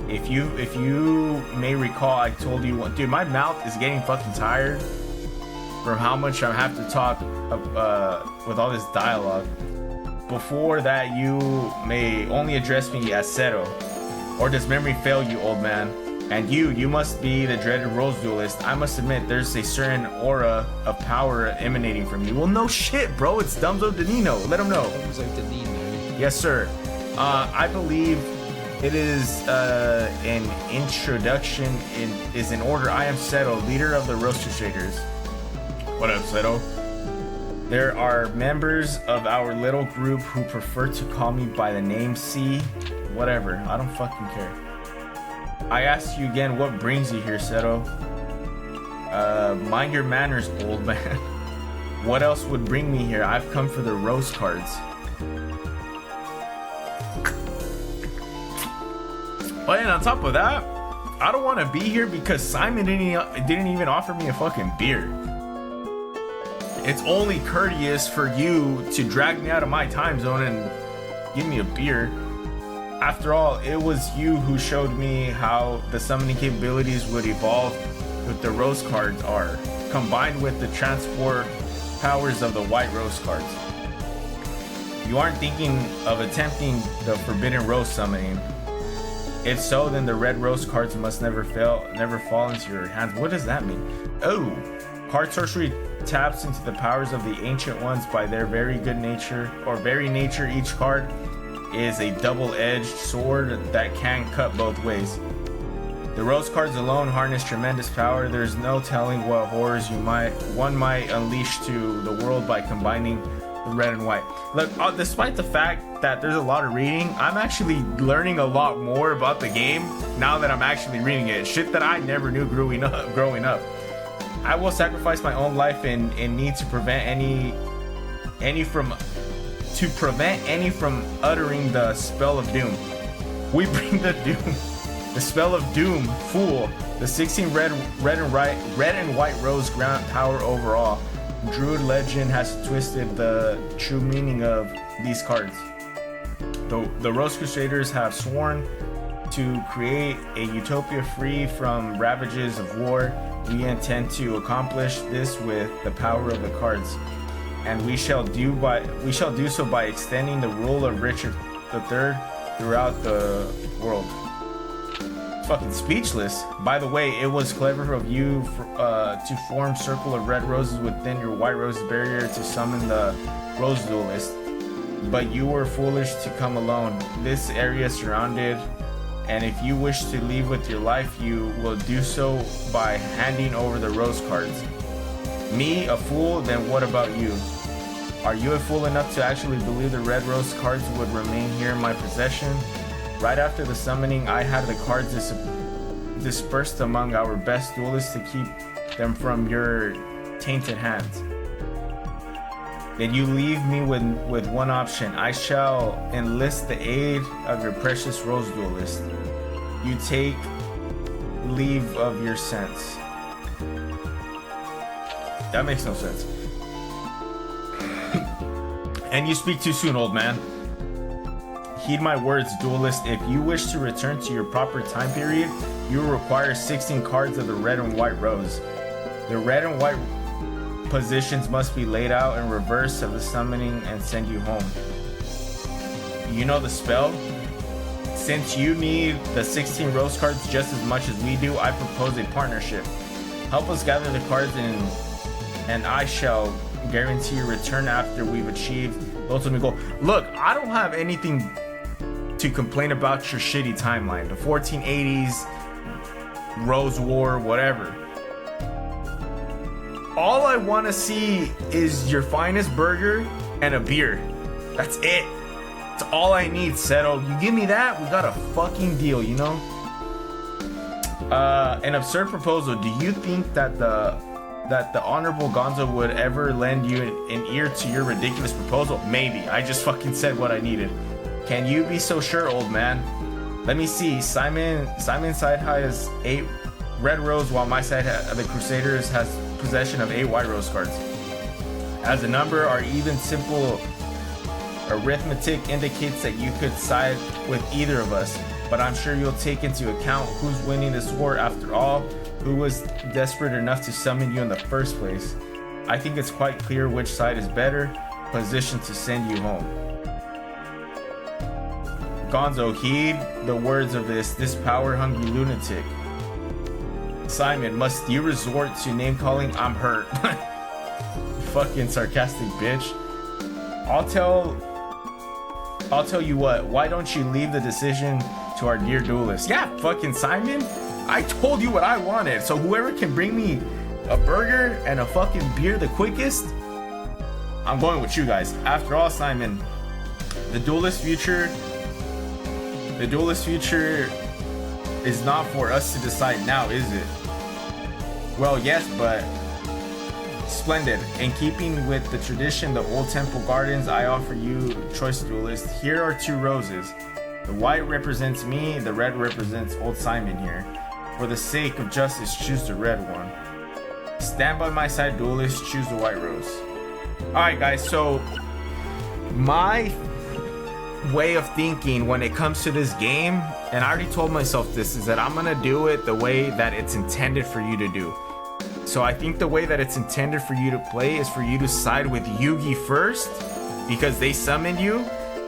If you may recall, I told you what, dude, my mouth is getting fucking tired from how much I have to talk with all this dialogue. Before that, you may only address me as Seto. Or does memory fail you, old man? And you must be the dreaded Rose Duelist. I must admit, there's a certain aura of power emanating from you. Well, no shit, bro. It's Dumzo Danino. Let him know. Yes, sir. I believe it is an introduction is in order. I am Seto, leader of the Rose Crusaders. What up, Seto? There are members of our little group who prefer to call me by the name C. Whatever. I don't fucking care. I ask you again, what brings you here, Seto? Mind your manners, old man. What else would bring me here? I've come for the rose cards. Oh, and on top of that, I don't want to be here because Simon didn't even offer me a fucking beer. It's only courteous for you to drag me out of my time zone and give me a beer. After all, it was you who showed me how the summoning capabilities would evolve with the rose cards are, combined with the transport powers of the white rose cards. You aren't thinking of attempting the forbidden rose summoning. If so, then the red rose cards must never fall into your hands. What does that mean? Oh, card sorcery taps into the powers of the ancient ones by their very good nature, or very nature. Each card is a double-edged sword that can cut both ways. The rose cards alone harness tremendous power. There's no telling what horrors one might unleash to the world by combining the red and white. Look, despite the fact that there's a lot of reading, I'm actually learning a lot more about the game now that I'm actually reading it. Shit that I never knew growing up. I will sacrifice my own life and need to prevent any from uttering the spell of doom. We bring the doom, the spell of doom, fool. The 16 red and white rose grant power overall. Druid legend has twisted the true meaning of these cards. The Rose Crusaders have sworn to create a utopia free from ravages of war. We intend to accomplish this with the power of the cards, and we shall do so by extending the rule of Richard III throughout the world. Fucking speechless. By the way, it was clever of you to form circle of red roses within your white rose barrier to summon the Rose Duelist, but you were foolish to come alone. This area is surrounded, and if you wish to leave with your life, you will do so by handing over the rose cards. Me, a fool? Then what about you? Are you a fool enough to actually believe the red rose cards would remain here in my possession? Right after the summoning, I had the cards dispersed among our best duelists to keep them from your tainted hands. Then you leave me with one option. I shall enlist the aid of your precious Rose Duelist. You take leave of your sense. That makes no sense. And you speak too soon, old man. Heed my words, duelist. If you wish to return to your proper time period, you will require 16 cards of the red and white rose. The red and white positions must be laid out in reverse of the summoning and send you home. You know the spell? Since you need the 16 rose cards just as much as we do, I propose a partnership. Help us gather the cards and I shall guarantee your return after we've achieved the ultimate goal. Look, I don't have anything to complain about your shitty timeline. The 1480s, Rose War, whatever. All I want to see is your finest burger and a beer. That's it. That's all I need, Seto. You give me that, we got a fucking deal, you know? An absurd proposal. Do you think that the honorable Gonzo would ever lend you an ear to your ridiculous proposal? Maybe. I just fucking said what I needed. Can you be so sure, old man? Let me see. Simon's side has 8 red rose, while my side the Crusaders has possession of 8 white rose cards. As a number, or even simple arithmetic indicates that you could side with either of us, but I'm sure you'll take into account who's winning this war after all, who was desperate enough to summon you in the first place. I think it's quite clear which side is better positioned to send you home. Gonzo, heed the words of this power-hungry lunatic. Simon, must you resort to name-calling? I'm hurt. Fucking sarcastic bitch. I'll tell you what, why don't you leave the decision to our dear duelist? Yeah, fucking Simon, I told you what I wanted, so whoever can bring me a burger and a fucking beer the quickest, I'm going with you guys. After all, Simon, the duelist future is not for us to decide now, is it? Well, yes, but splendid. In keeping with the tradition, the old temple gardens, I offer you choice, duelist. Here are 2 roses. The white represents me, the red represents old Simon here. For the sake of justice, choose the red one. Stand by my side, duelist. Choose the white rose. Alright guys, so my way of thinking when it comes to this game, and I already told myself this, is that I'm gonna do it the way that it's intended for you to do. So I think the way that it's intended for you to play is for you to side with Yugi first, because they summoned you,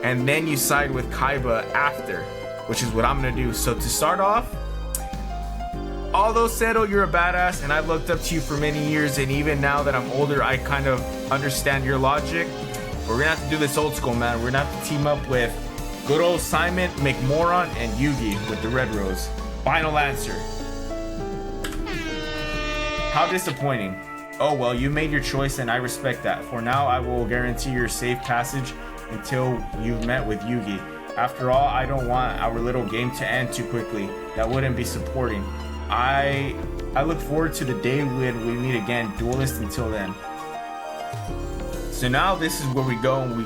and then you side with Kaiba after, which is what I'm gonna do. So to start off, although Seto, you're a badass and I've looked up to you for many years, and even now that I'm older, I kind of understand your logic. We're gonna have to do this old school, man. We're gonna have to team up with good old Simon, McMoron, and Yugi with the red rose. Final answer. How disappointing. Oh well, you made your choice and I respect that. For now, I will guarantee your safe passage until you've met with Yugi. After all, I don't want our little game to end too quickly. That wouldn't be supporting. I look forward to the day when we meet again, Duelist. Until then. So now this is where we go and we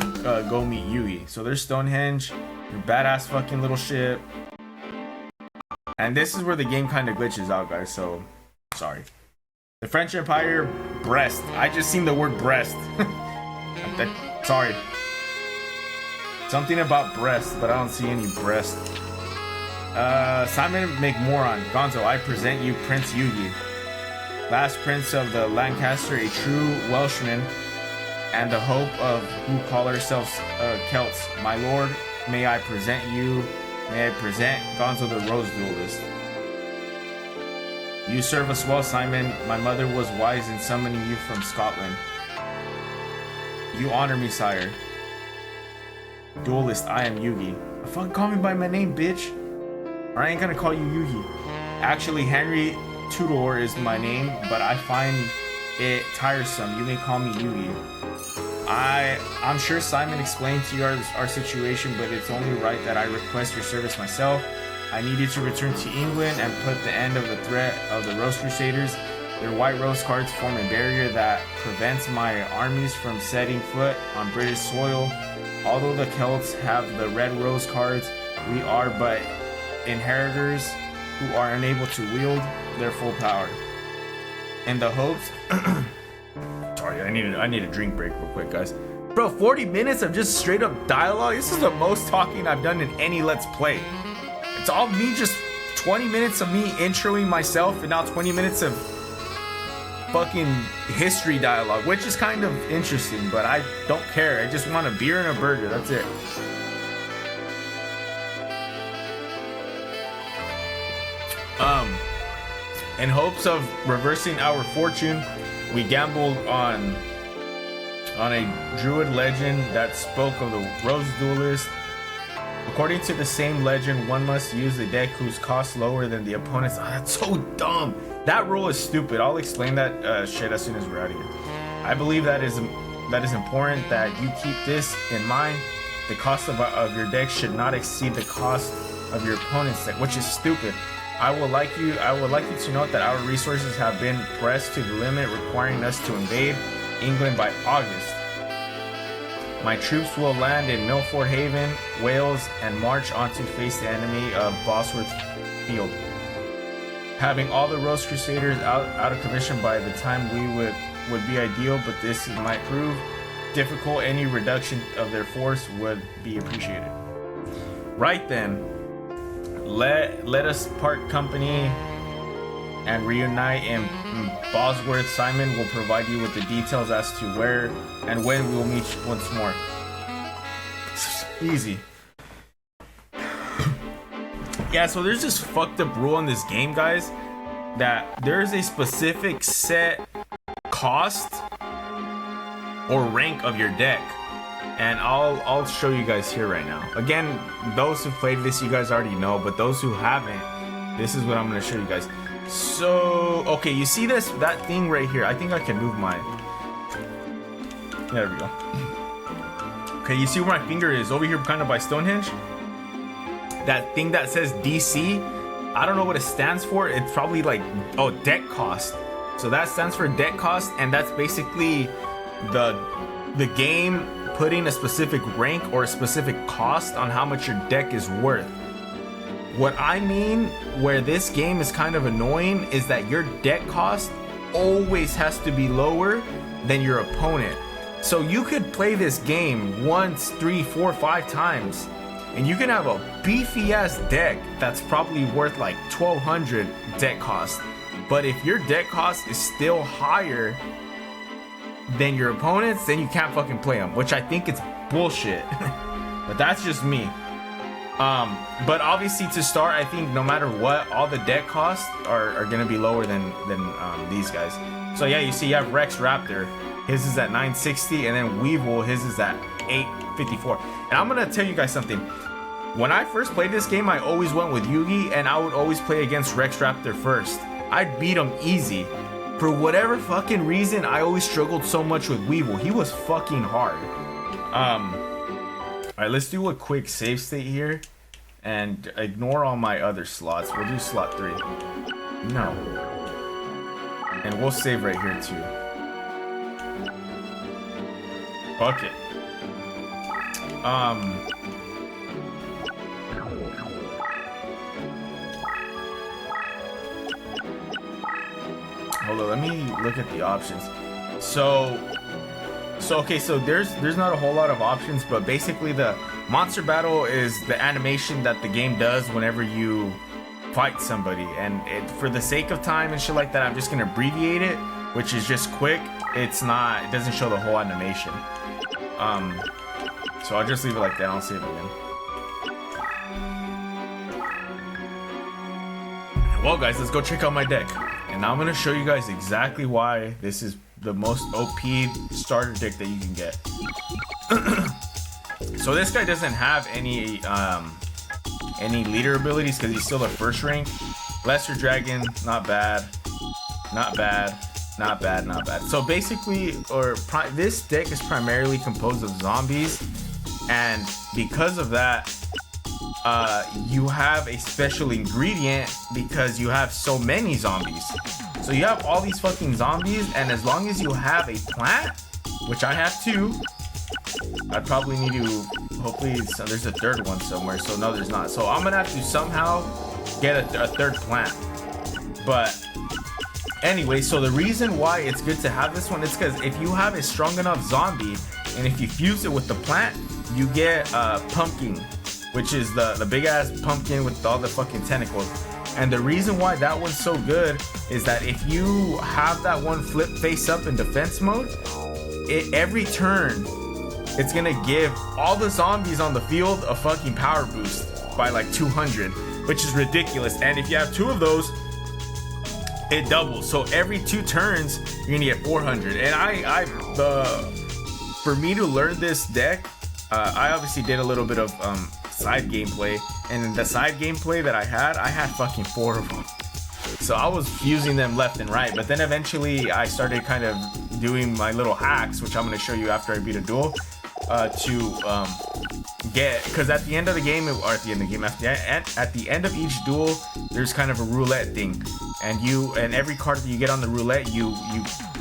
go meet Yugi. So there's Stonehenge, your badass fucking little ship. And this is where the game kind of glitches out, guys, so sorry. The French Empire, Brest. I just seen the word Brest. Sorry. Something about Brest, but I don't see any Brest. Simon McMoron. Gonzo, I present you Prince Yugi. Last prince of the Lancaster, a true Welshman, and the hope of who call ourselves Celts. My lord, may I present Gonzo the Rose Duelist. You serve us well, Simon. My mother was wise in summoning you from Scotland. You honor me, sire. Duelist, I am Yugi. Fucking call me by my name, bitch. Or I ain't gonna call you Yugi. Actually, Henry Tudor is my name, but I find it tiresome. You may call me Yugi. I'm sure Simon explained to you our situation, but it's only right that I request your service myself. I need you to return to England and put the end of the threat of the Rose Crusaders. Their white rose cards form a barrier that prevents my armies from setting foot on British soil. Although the Celts have the red rose cards, we are but inheritors who are unable to wield their full power. In the hopes... Sorry, I need a drink break real quick, guys. Bro, 40 minutes of just straight up dialogue? This is the most talking I've done in any Let's Play. It's all me, just 20 minutes of me introing myself and now 20 minutes of fucking history dialogue, which is kind of interesting, but I don't care. I just want a beer and a burger, that's it. In hopes of reversing our fortune, we gambled on a druid legend that spoke of the Rose Duelist. According to the same legend, one must use a deck whose cost lower than the opponent's. Oh, that's so dumb. That rule is stupid. I'll explain that shit as soon as we're out of here. I believe that is important that you keep this in mind. The cost of your deck should not exceed the cost of your opponent's deck, which is stupid. I would like you to note that our resources have been pressed to the limit, requiring us to invade England by August. My troops will land in Milford Haven, Wales, and march on to face the enemy of Bosworth Field. Having all the Rose Crusaders out of commission by the time we would be ideal, but this might prove difficult. Any reduction of their force would be appreciated. Right then, let us part company and reunite in Bosworth. Simon will provide you with the details as to where and when we will meet once more. Easy. Yeah, so there's this fucked up rule in this game, guys, that there's a specific set cost or rank of your deck. And I'll show you guys here right now. Again, those who played this, you guys already know, but those who haven't, this is what I'm gonna show you guys. So, okay, you see that thing right here? I think I can move my... There we go. Okay, you see where my finger is? Over here, kind of by Stonehenge? That thing that says DC, I don't know what it stands for. It's probably like, oh, deck cost. So that stands for deck cost, and that's basically the game putting a specific rank or a specific cost on how much your deck is worth. What I mean, where this game is kind of annoying, is that your deck cost always has to be lower than your opponent. So you could play this game once, 3, 4, 5 times, and you can have a beefy ass deck that's probably worth like 1200 deck cost. But if your deck cost is still higher than your opponents, then you can't fucking play them, which I think it's bullshit. But that's just me. But obviously to start, I think no matter what, all the deck costs are gonna be lower than these guys. So yeah, you see you have Rex Raptor, his is at 960, and then Weevil, his is at 854. And I'm gonna tell you guys something. When I first played this game, I always went with Yugi, and I would always play against Rex Raptor first. I'd beat him easy. For whatever fucking reason, I always struggled so much with Weevil. He was fucking hard. Alright, let's do a quick save state here. And ignore all my other slots. We'll do slot 3. No. And we'll save right here too. Fuck it. Hold on, let me look at the options. So okay, so there's not a whole lot of options, but basically the monster battle is the animation that the game does whenever you fight somebody, and for the sake of time and shit like that, I'm just gonna abbreviate it, which is just quick. It doesn't show the whole animation. So I'll just leave it like that. I'll save it again. Well, guys, let's go check out my deck. And now I'm gonna show you guys exactly why this is the most OP starter deck that you can get. So this guy doesn't have any leader abilities because he's still a first rank. Lesser Dragon, not bad, not bad, not bad, not bad. So basically, this deck is primarily composed of zombies, and because of that, you have a special ingredient because you have so many zombies. So you have all these fucking zombies, and as long as you have a plant, which I have too, I probably need to, hopefully there's a third one somewhere. So no, there's not. So I'm gonna have to somehow get a third plant. But anyway, so the reason why it's good to have this one is because if you have a strong enough zombie, and if you fuse it with the plant, you get pumpkin, which is the big ass pumpkin with all the fucking tentacles. And the reason why that one's so good is that if you have that one flip face up in defense mode, every turn it's gonna give all the zombies on the field a fucking power boost by like 200, which is ridiculous. And if you have 2 of those, it doubles. So every 2 turns you're gonna get 400. And for me to learn this deck, I obviously did a little bit of side gameplay, and in the side gameplay that I had fucking 4 of them. So I was fusing them left and right, but then eventually I started kind of doing my little hacks, which I'm going to show you after I beat a duel, to get, because at the end of the game, or at the end of each duel, there's kind of a roulette thing, and every card that you get on the roulette, you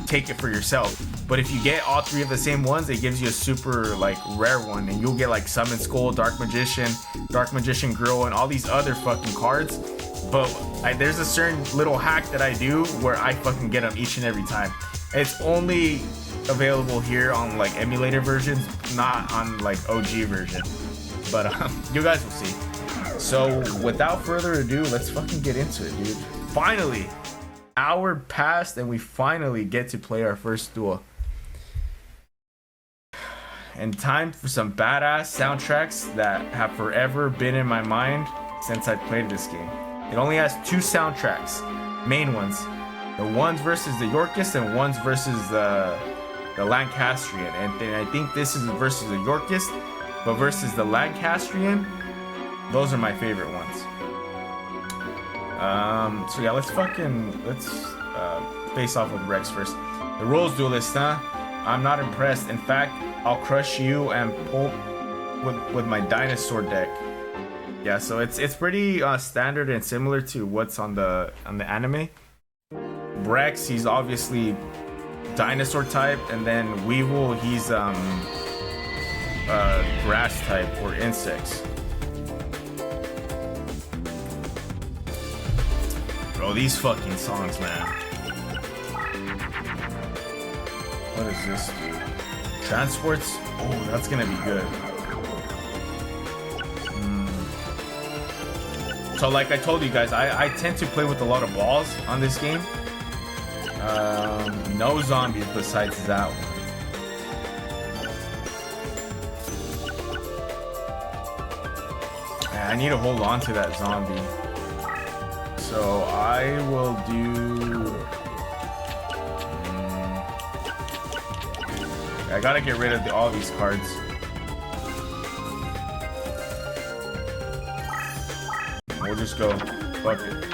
take it for yourself. But if you get all 3 of the same ones, it gives you a super like rare one, and you'll get like Summon Skull, Dark Magician Girl, and all these other fucking cards. But there's a certain little hack that I do where I fucking get them each and every time. It's only available here on like emulator versions, not on like OG version. But you guys will see. So without further ado, let's fucking get into it, dude. Finally, hour passed and we finally get to play our first duel. And time for some badass soundtracks that have forever been in my mind since I played this game. It only has 2 soundtracks, main ones. The ones versus the Yorkist and ones versus the Lancastrian. And then I think this is versus the Yorkist, but versus the Lancastrian, those are my favorite ones. So yeah, let's face off with Rex first. The rules, Duelist, huh? I'm not impressed. In fact, I'll crush you and pull with my dinosaur deck. Yeah, so it's pretty standard and similar to what's on the anime. Rex, he's obviously dinosaur type, and then Weevil, he's grass type or insects. Bro, these fucking songs, man. What is this, dude? Transports? Oh, that's gonna be good. So like I told you guys, I tend to play with a lot of balls on this game. No zombies besides that one. I need to hold on to that zombie. So I will do... I gotta get rid of all these cards. We'll just go. Fuck it.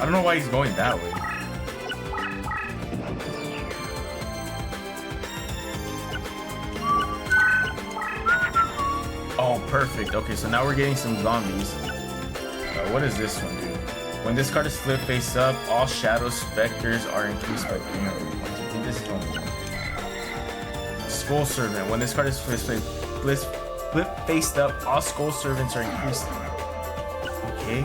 I don't know why he's going that way. Oh, perfect. Okay, so now we're getting some zombies. What does this one do? When this card is flipped face up, all shadow specters are increased by 300 points. I think this is one. Skull Servant. When this card is flip faced up, all Skull Servants are increased. Okay.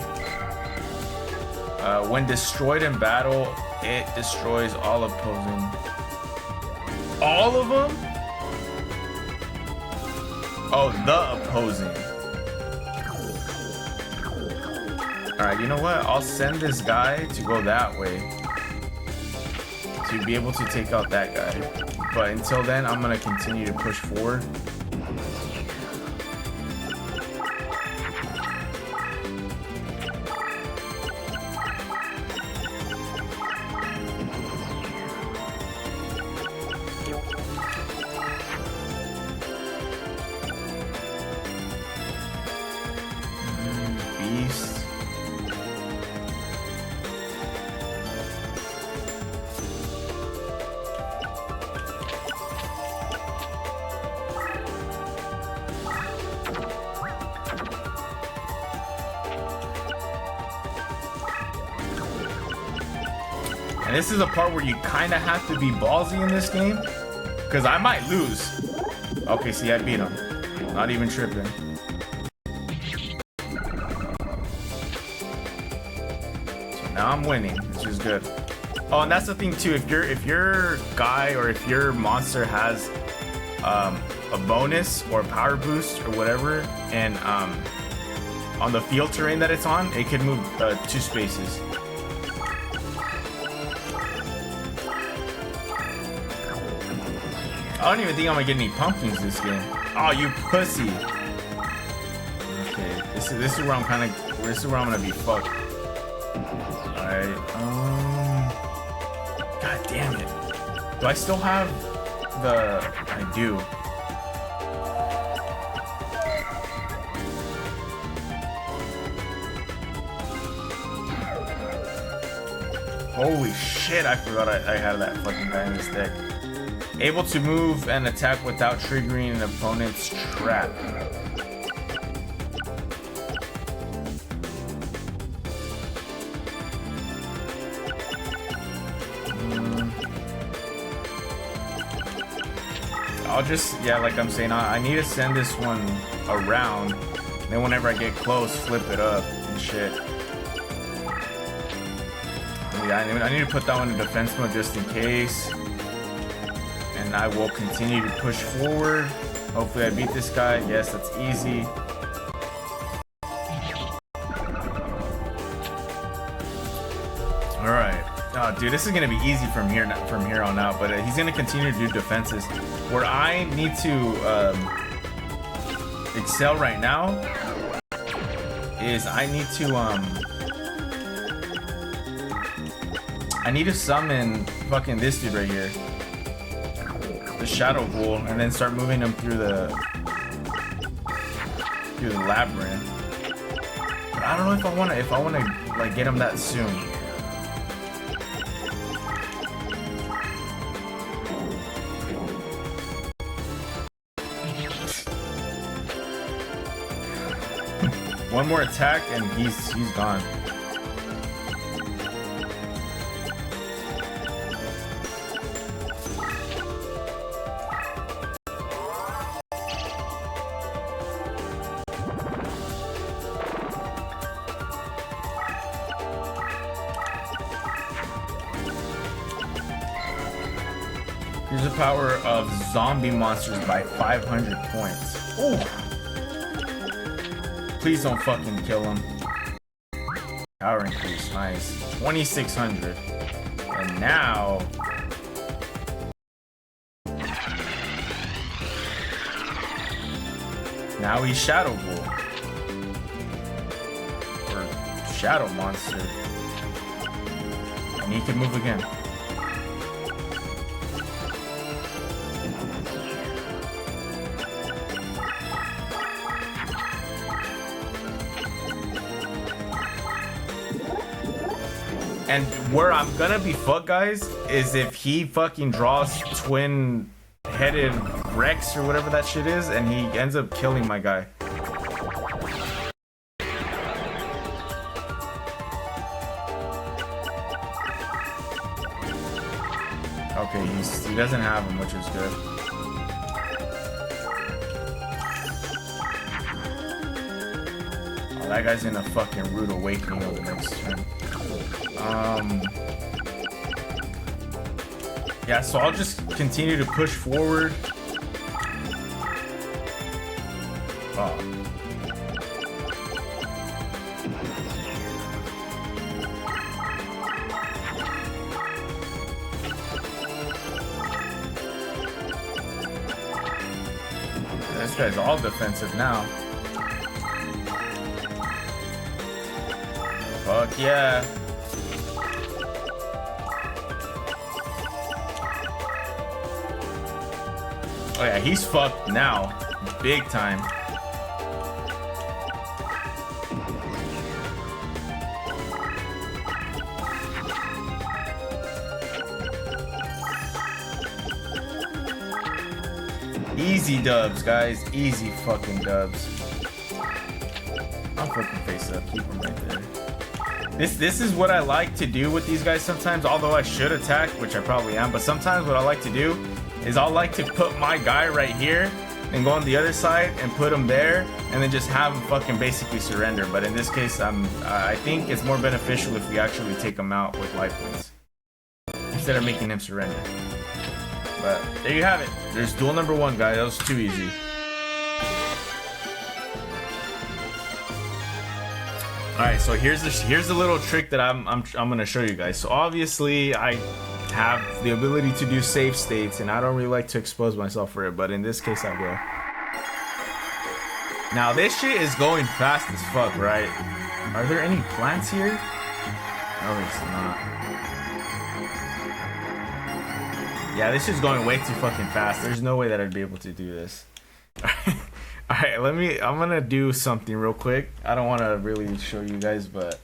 When destroyed in battle, it destroys all opposing. All of them? Oh, the opposing. Alright, you know what? I'll send this guy to go that way to be able to take out that guy. But until then, I'm gonna continue to push forward. Beast. And this is a part where you kind of have to be ballsy in this game, because I might lose. Okay, see, I beat him. Not even tripping. So now I'm winning, which is good. Oh, and that's the thing too. If your guy or if your monster has a bonus or power boost or whatever, and on the field terrain that it's on, it can move 2 spaces. I don't even think I'm gonna get any pumpkins this game. Oh, you pussy! Okay, this is where I'm gonna be fucked. Alright, God damn it. Do I still have the... I do. Holy shit, I forgot I had that fucking guy in this deck. Able to move and attack without triggering an opponent's trap. I'll just, yeah, like I'm saying, I need to send this one around. Then whenever I get close, flip it up and shit. Yeah, I need to put that one in defense mode just in case. And I will continue to push forward. Hopefully I beat this guy. Yes, that's easy. Alright. Oh, dude, this is going to be easy from here on out. But he's going to continue to do defenses. Where I need to excel right now is I need to summon fucking this dude right here. The Shadow Ghoul, and then start moving them through the labyrinth. But I don't know if I wanna like get him that soon. One more attack and he's gone. Here's the power of zombie monsters by 500 points. Ooh. Please don't fucking kill him. Power increase, nice. 2,600. And now... now he's Shadow Ghoul. Or Shadow Monster. And he can move again. And where I'm gonna be fucked, guys, is if he fucking draws twin-headed Rex or whatever that shit is, and he ends up killing my guy. Okay, he doesn't have him, which is good. Oh, that guy's in a fucking rude awakening over the next turn. Yeah, so I'll just continue to push forward. Oh. This guy's all defensive now. Fuck yeah. Oh yeah, he's fucked now. Big time. Easy dubs, guys. Easy fucking dubs. I'll fucking face up. Keep him right there. This is what I like to do with these guys sometimes, although I should attack, which I probably am, but sometimes what I like to do is I'll like to put my guy right here and go on the other side and put him there and then just have him fucking basically surrender. But in this case, I think it's more beneficial if we actually take him out with life points instead of making him surrender. But there you have it. There's duel number 1, guys. That was too easy. All right, so here's the little trick that I'm gonna show you guys. So obviously I have the ability to do save states, and I don't really like to expose myself for it, but in this case I will. Now this shit is going fast as fuck, right? Are there any plants here? No, there's not. Yeah, this is going way too fucking fast. There's no way that I'd be able to do this. Alright, I'm gonna do something real quick. I don't want to really show you guys, but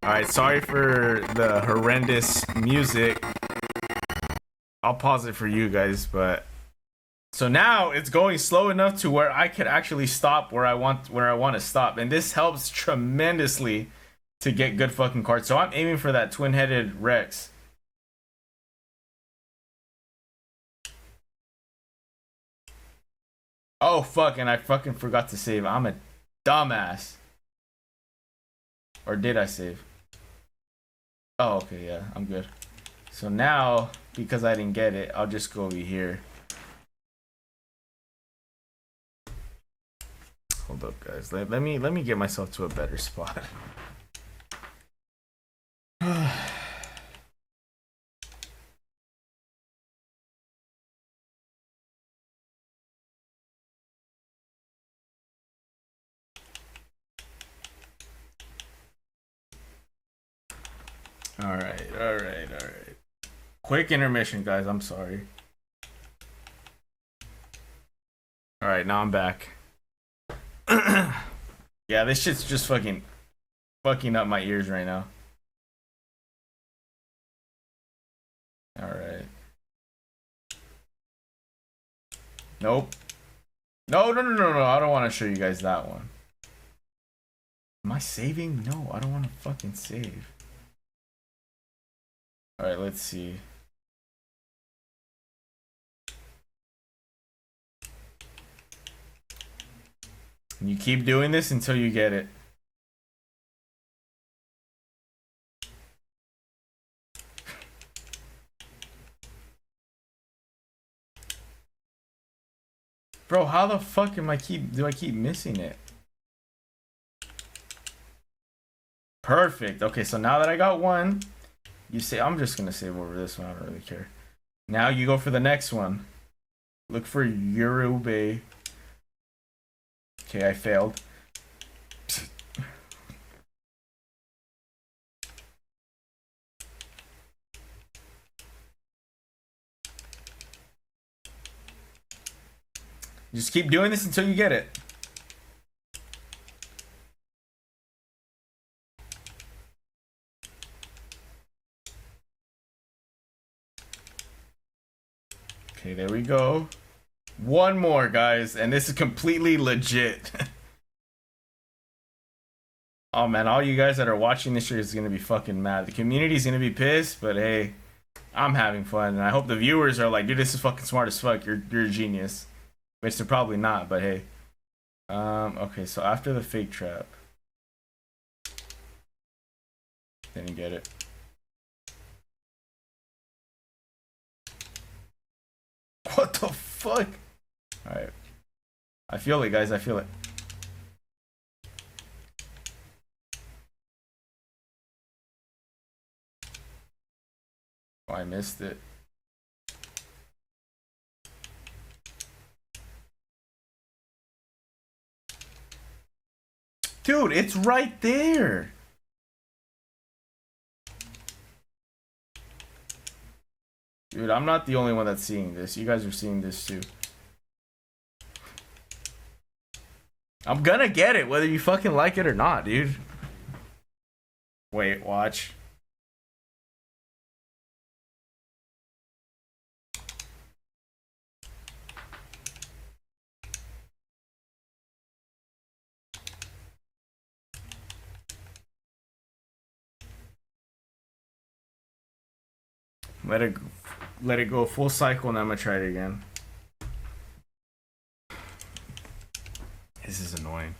Alright, sorry for the horrendous music. I'll pause it for you guys, but so now it's going slow enough to where I could actually stop where I want to stop, and this helps tremendously to get good fucking cards. So I'm aiming for that twin-headed Rex. Oh fuck, and I fucking forgot to save. I'm a dumbass. Or did I save? Oh, okay, yeah, I'm good. So now, because I didn't get it, I'll just go over here. Hold up, guys. Let me get myself to a better spot. All right. Quick intermission, guys. I'm sorry. All right, now I'm back. Yeah, this shit's just fucking up my ears right now. All right. Nope. No. I don't want to show you guys that one. Am I saving? No, I don't want to fucking save. All right, let's see. You keep doing this until you get it. Bro, how the fuck do I keep missing it? Perfect. Okay, so now that I got one, you say I'm just gonna save over this one. I don't really care. Now you go for the next one. Look for Yorube. Okay, I failed. Just keep doing this until you get it. Okay, there we go. One more, guys, and this is completely legit. Oh man, all you guys that are watching this shit is gonna be fucking mad. The community's gonna be pissed, but hey, I'm having fun, and I hope the viewers are like, dude, this is fucking smart as fuck. You're a genius, which they're probably not, but hey. Okay, so after the fake trap, didn't get it. What the fuck? All right, I feel it, guys. I feel it. Oh, I missed it. Dude, it's right there. Dude, I'm not the only one that's seeing this. You guys are seeing this too. I'm gonna get it, whether you fucking like it or not, dude. Wait, watch. Let it go full cycle, and I'm gonna try it again. This is annoying.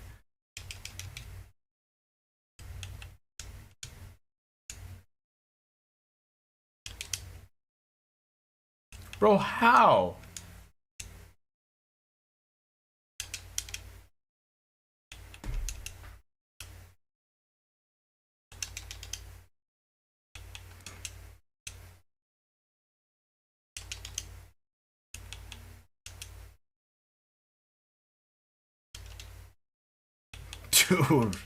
Bro, how? Dude.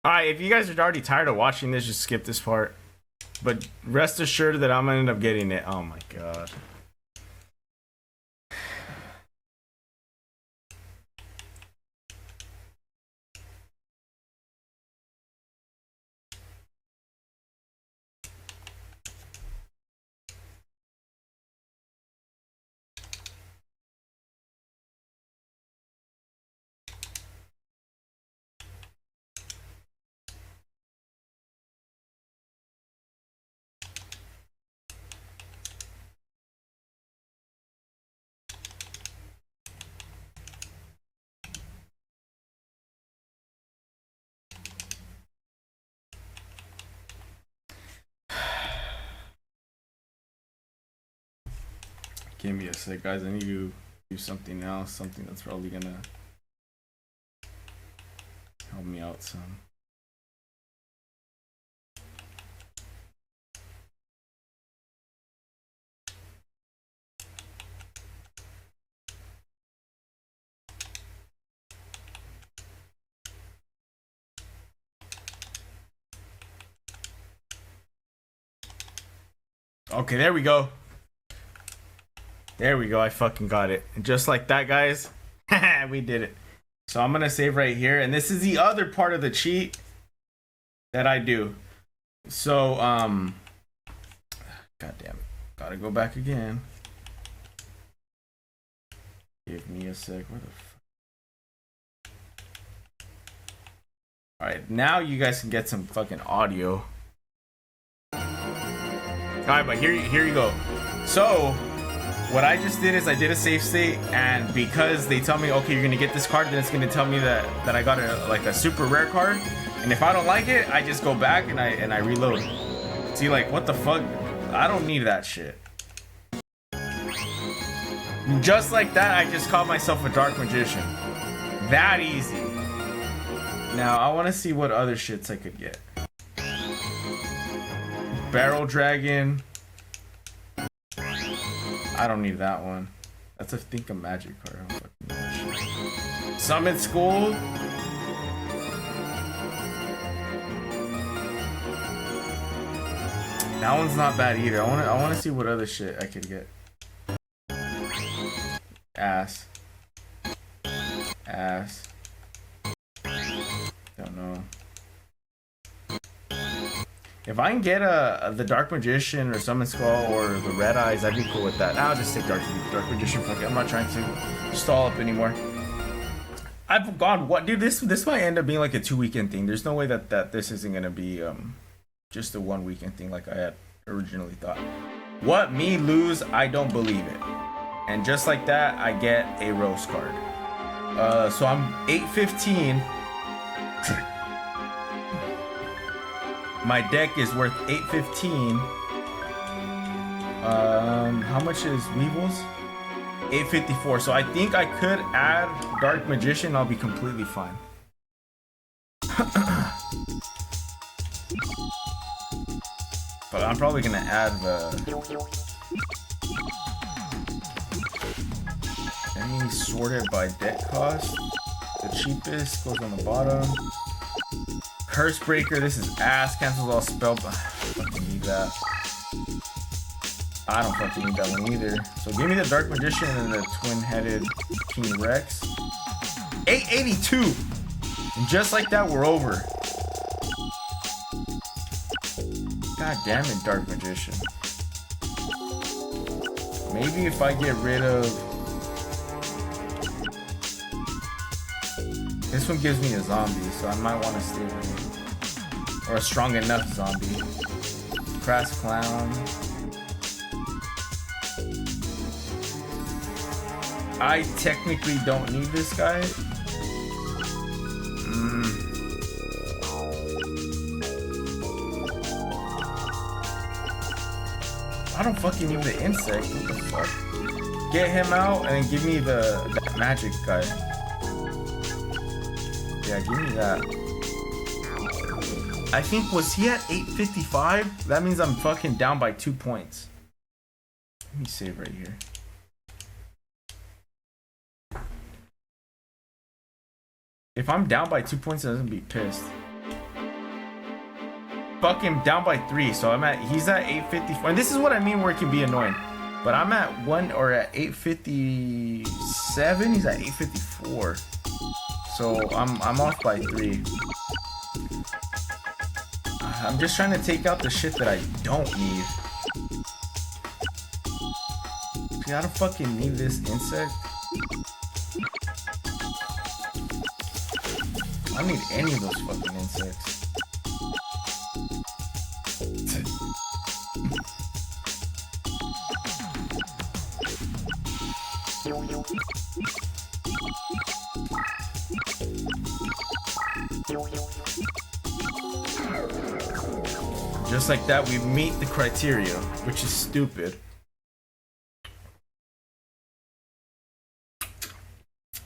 Alright, if you guys are already tired of watching this, just skip this part. But rest assured that I'm gonna end up getting it. Oh my god. Give me a sec, guys. I need to do something else. Something that's probably gonna help me out some. Okay, there we go. There we go. I fucking got it. And just like that, guys, we did it. So I'm gonna save right here, and this is the other part of the cheat that I do. So god damn it, gotta go back again. Give me a sec. Where the all right, now you guys can get some fucking audio. All right, but here you go. So what I just did is I did a save state, and because they tell me, okay, you're gonna get this card, then it's gonna tell me that I got a super rare card, and if I don't like it, I just go back and I reload. See, like, what the fuck? I don't need that shit. Just like that, I just called myself a dark magician. That easy. Now I want to see what other shits I could get. Barrel Dragon. I don't need that one. That's a think a magic card. I don't fucking know that shit. Summit School. That one's not bad either. I want to see what other shit I could get. Ass. Don't know. If I can get the Dark Magician or Summon Skull or the Red Eyes, I'd be cool with that. I'll just take Dark Magician. Fuck it. I'm not trying to stall up anymore. I've gone what, dude? This might end up being like a 2-weekend thing. There's no way that this isn't gonna be just a 1-weekend thing like I had originally thought. What, me lose? I don't believe it. And just like that, I get a rose card. So I'm 815. My deck is worth 815. How much is Weevils? 854. So I think I could add Dark Magician. I'll be completely fine. But I'm probably gonna add the. Let me sort it by deck cost. The cheapest goes on the bottom. Curse Breaker, this is ass. Cancels all spell. I fucking need that. I don't fucking need that one either. So give me the Dark Magician and the twin-headed King Rex. 882. And just like that, we're over. God damn it, Dark Magician. Maybe if I get rid of. This one gives me a zombie, so I might want to stay with it. Or a strong enough zombie. Crass Clown. I technically don't need this guy. I don't fucking need the insect. What the fuck? Get him out and then give me that magic guy. Yeah, give me that. I think, was he at 855? That means I'm fucking down by 2 points. Let me save right here. If I'm down by 2 points, I doesn't be pissed. Fucking down by 3, so he's at 854. And this is what I mean where it can be annoying. But I'm at 857, he's at 854. So I'm off by 3. I'm just trying to take out the shit that I don't need. See, I don't fucking need this insect. I don't need any of those fucking insects. Just like that, we meet the criteria, which is stupid.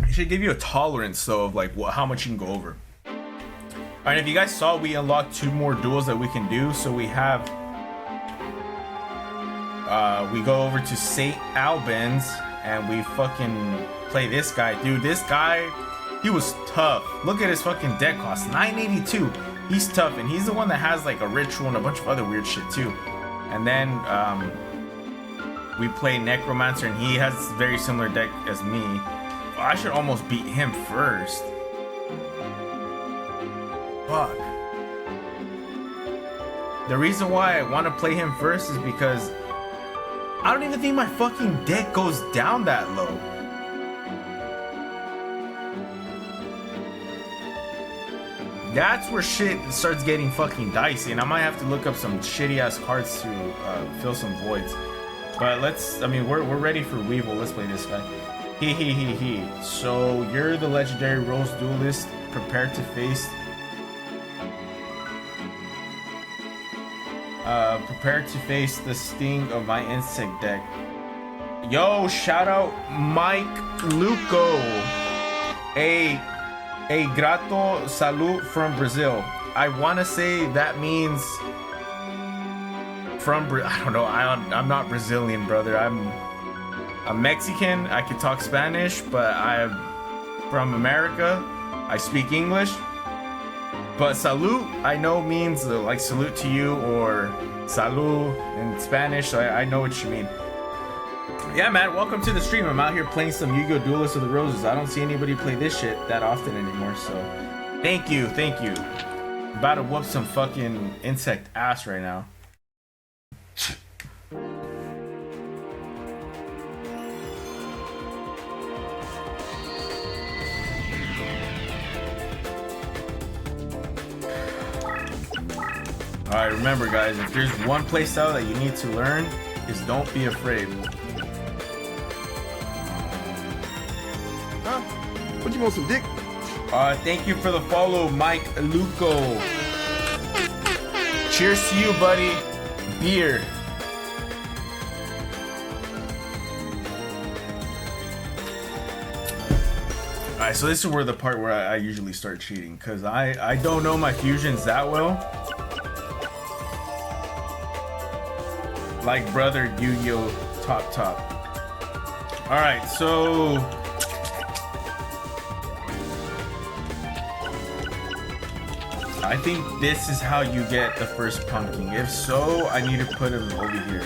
It should give you a tolerance, though, of like how much you can go over. Alright, if you guys saw, we unlocked 2 more duels that we can do. So we have, we go over to St. Albans and we fucking play this guy. Dude, this guy, he was tough. Look at his fucking deck cost, 982. He's tough, and he's the one that has like a ritual and a bunch of other weird shit too. And then we play Necromancer, and he has a very similar deck as me. I should almost beat him first. Fuck. The reason why I want to play him first is because I don't even think my fucking deck goes down that low. That's where shit starts getting fucking dicey, and I might have to look up some shitty ass cards to fill some voids. But we're ready for Weevil. Let's play this guy. He. So you're the legendary Rose Duelist. Prepare to face. Prepare to face the sting of my insect deck. Yo, shout out Mike Luco. A grato salute from Brazil. I want to say that means from I don't know. I'm not Brazilian, brother. I'm Mexican. I can talk Spanish, but I'm from America. I speak English. But salute, I know means like salute to you or salud in Spanish. So I know what you mean. Yeah, man, welcome to the stream. I'm out here playing some Yu-Gi-Oh! Duelist of the Roses. I don't see anybody play this shit that often anymore, so thank you. About to whoop some fucking insect ass right now. Alright, remember guys, if there's one playstyle that you need to learn, is don't be afraid. Huh? What, you want some dick? Thank you for the follow, Mike Luco. Cheers to you, buddy. Beer. Alright, so this is where the part where I usually start cheating, because I don't know my fusions that well. Like brother Yu-Gi-Oh! Top. Alright, so I think this is how you get the first pumpkin. If so, I need to put him over here.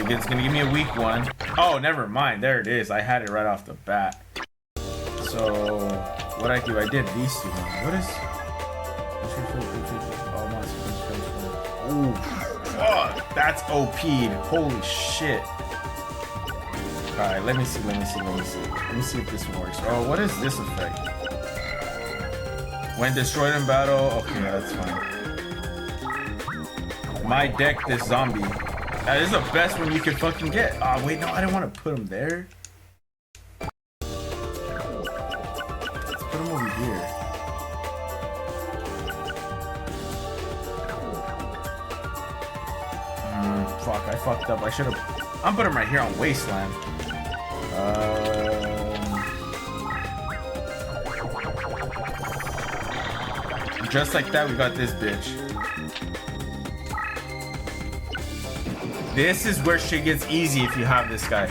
It's gonna give me a weak one. Oh, never mind. There it is. I had it right off the bat. So what I do? I did these two. What is? Oh, fuck, that's OP'd. Holy shit. Alright, let me see. Let me see if this works. Oh, what is this effect? When destroyed in battle. Okay, that's fine. My deck, this zombie. This is the best one you can fucking get. Oh, wait, no, I didn't want to put him there. Let's put him over here. Fuck, I fucked up. I should have. I'm putting him right here on Wasteland. Just like that, we got this bitch. This is where shit gets easy if you have this guy.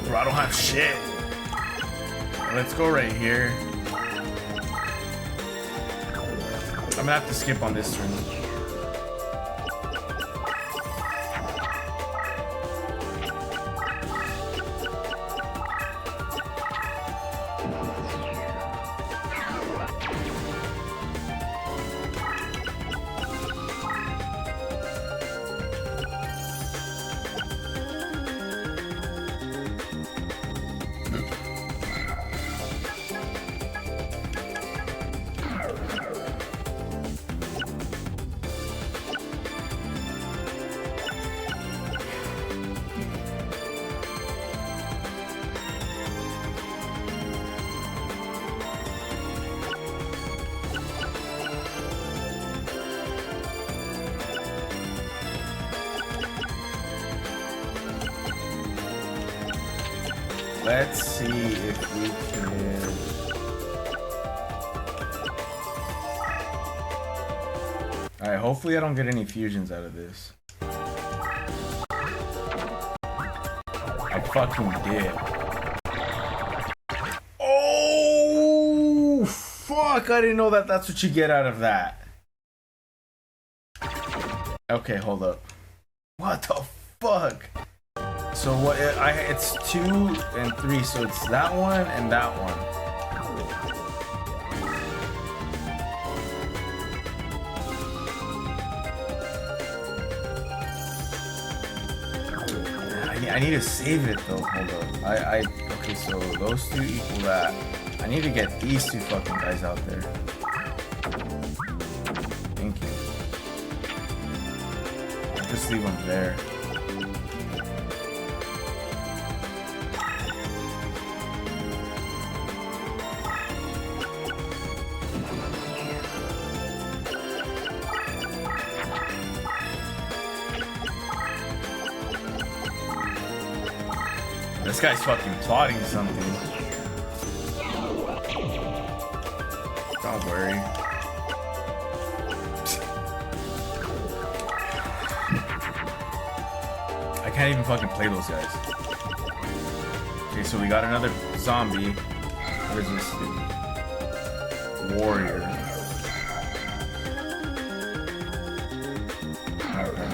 Bro, I don't have shit. Let's go right here. I'm gonna have to skip on this turn. Let's see if we can. Alright, hopefully I don't get any fusions out of this. I fucking did. Oh, fuck! I didn't know that that's what you get out of that. Okay, hold up. What the fuck? So what? It's 2 and 3, so it's that one and that one. I need to save it though. Hold up. Okay, so those two equal that. I need to get these two fucking guys out there. Thank you. I'll just leave them there. This guy's fucking plotting something. Don't worry. I can't even fucking play those guys. Okay, so we got another zombie. What is this dude? Warrior. Okay.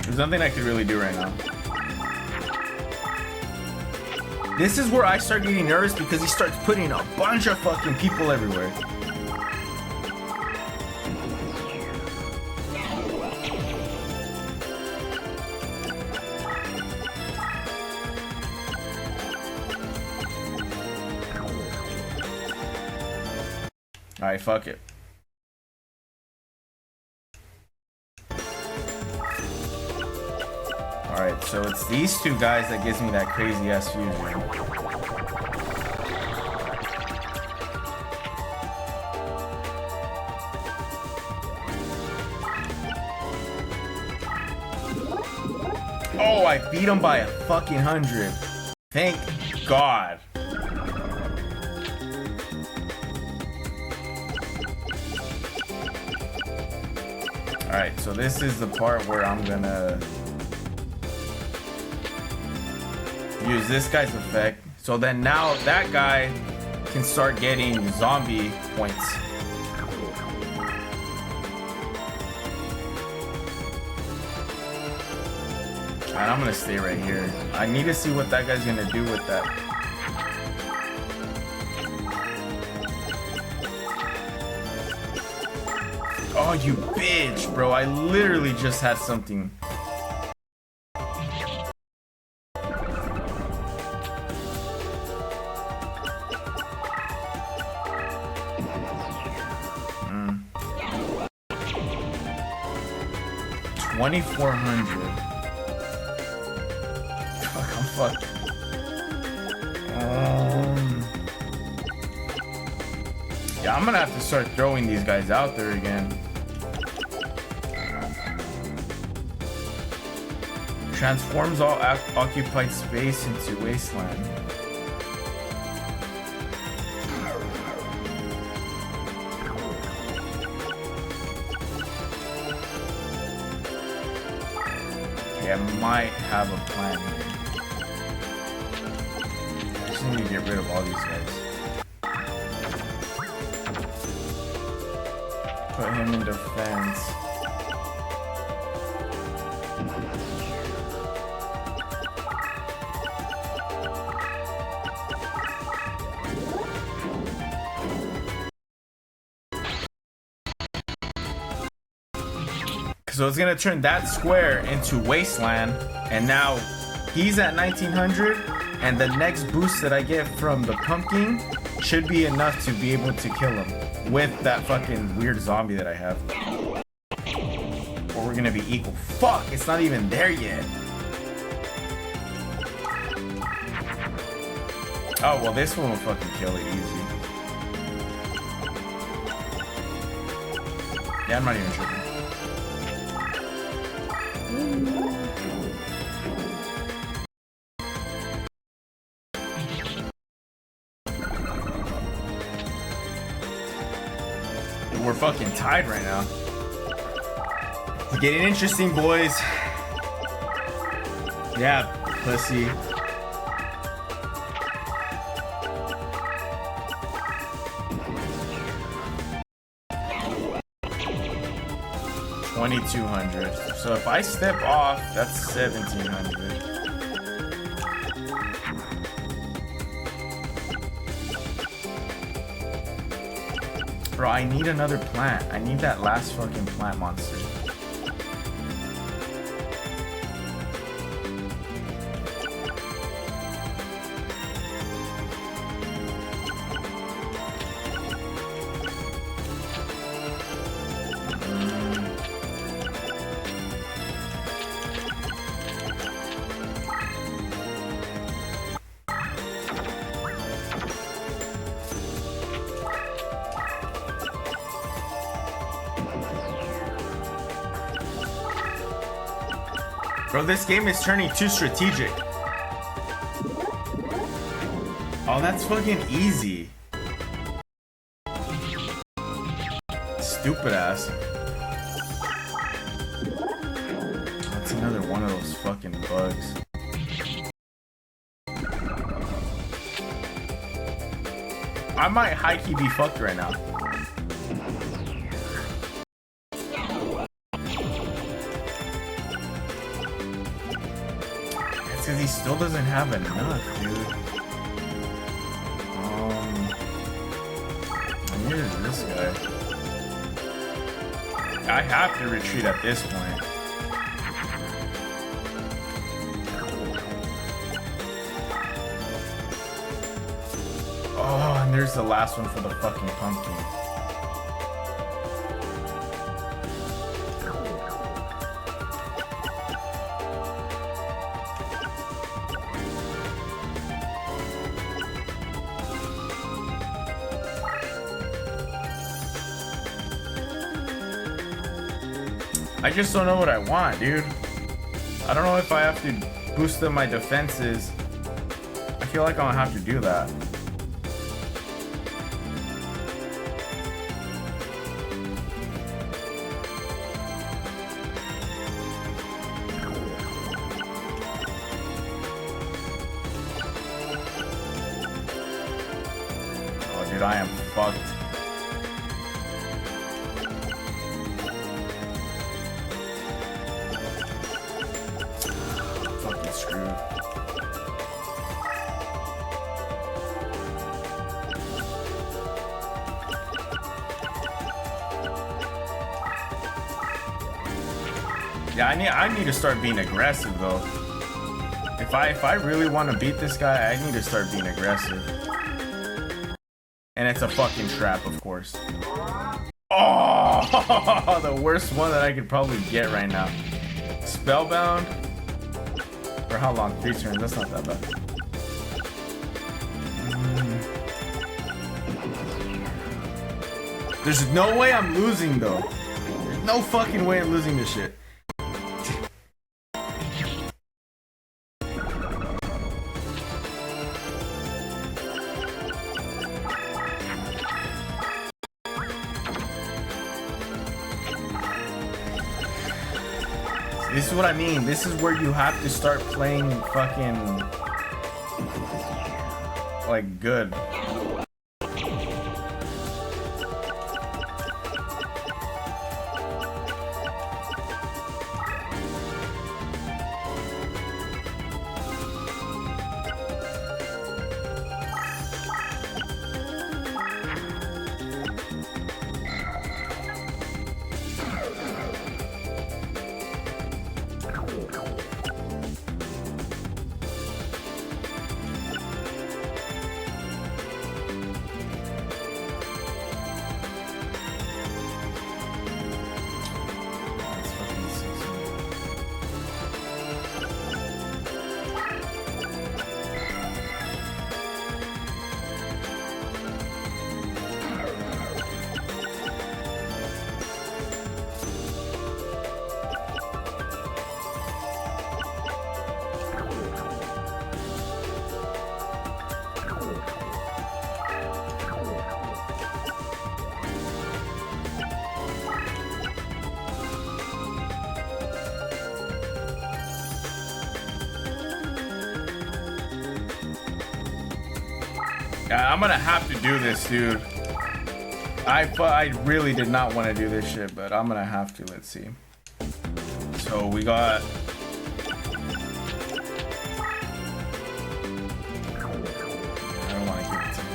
There's nothing I could really do right now. This is where I start getting nervous because he starts putting a bunch of fucking people everywhere. Alright, fuck it. Alright, so it's these two guys that gives me that crazy ass fusion. Oh, I beat him by a fucking 100. Thank God. Alright, so this is the part where I'm gonna use this guy's effect. So then now that guy can start getting zombie points. And I'm gonna stay right here. I need to see what that guy's gonna do with that. Oh, you bitch, bro. I literally just had something. Mm. 2,400. Fuck, I'm fucked. Yeah, I'm gonna have to start throwing these guys out there again. Transforms all occupied space into wasteland. Okay, I might have a plan here. I just need to get rid of all these guys. Put him in defense. So it's gonna turn that square into wasteland, and now he's at 1900, and the next boost that I get from the pumpkin should be enough to be able to kill him with that fucking weird zombie that I have. Or we're gonna be equal. Fuck, it's not even there yet. Oh, well, this one will fucking kill it easy. Yeah, I'm not even tripping. We're fucking tied right now. It's getting interesting, boys. Yeah, pussy. $2,200. So if I step off, that's $1,700. Bro, I need another plant. I need that last fucking plant monster. Bro, this game is turning too strategic. Oh, that's fucking easy. stupid ass. That's another one of those fucking bugs. I might high-key be fucked right now. It's because he still doesn't have enough, dude. Neither is this guy. I have to retreat at this point. Oh, and there's the last one for the fucking pumpkin. I just don't know what I want, dude. I don't know if I have to boost up my defenses. I feel like I'll have to do that. Oh, dude, I am fucked. Yeah, I need to start being aggressive though. If I really want to beat this guy, I need to start being aggressive. And it's a fucking trap, of course. Oh, the worst one that I could probably get right now. Spellbound. For how long? 3 turns. That's not that bad. There's no way I'm losing though. There's no fucking way I'm losing this shit. This is what I mean. This is where you have to start playing fucking like good. Yeah, I'm gonna have to do this, dude. I really did not want to do this shit, but I'm gonna have to. Let's see. So we got. I don't want to give it to him.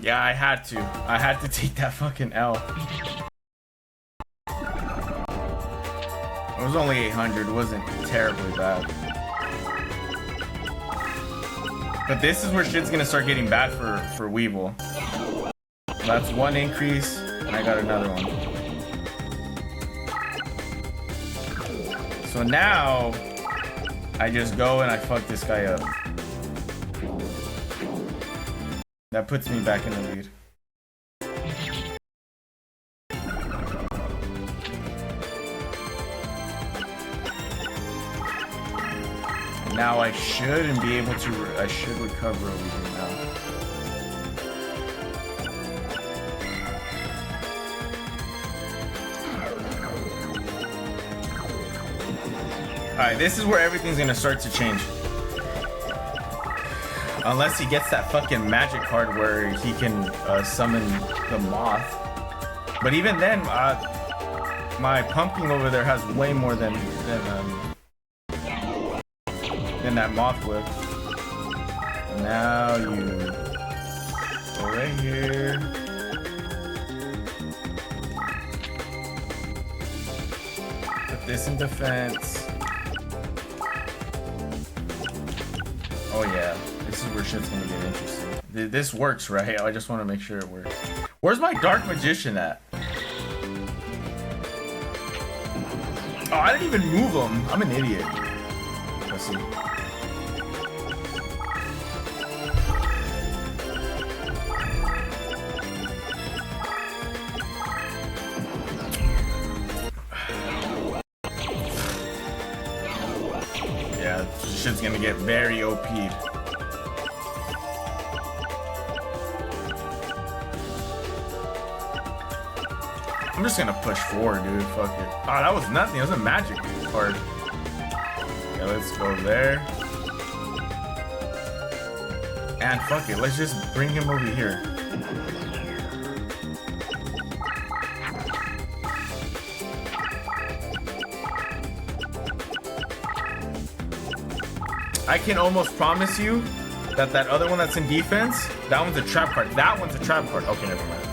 Yeah, I had to. I had to take that fucking L. It was only 800. It wasn't terribly bad. But this is where shit's gonna start getting bad for Weevil. That's one increase, and I got another one. So now I just go and I fuck this guy up. That puts me back in the lead. Now I should be able to, I should recover over here now. Alright, this is where everything's gonna start to change. Unless he gets that fucking magic card where he can summon the moth. But even then, my pumpkin over there has way more than that moth would. Now you go right here. Put this in defense. Oh yeah, this is where shit's gonna get interesting. This works, right? I just want to make sure it works. Where's my dark magician at? Oh, I didn't even move him. I'm an idiot. Let's see. Yeah, this shit's gonna get very OP'd. I'm just gonna push forward, dude. Fuck it. Oh, that was nothing. It was a magic card. Yeah, let's go there. And fuck it. Let's just bring him over here. I can almost promise you that that other one that's in defense, that one's a trap card. That one's a trap card. Okay, never mind.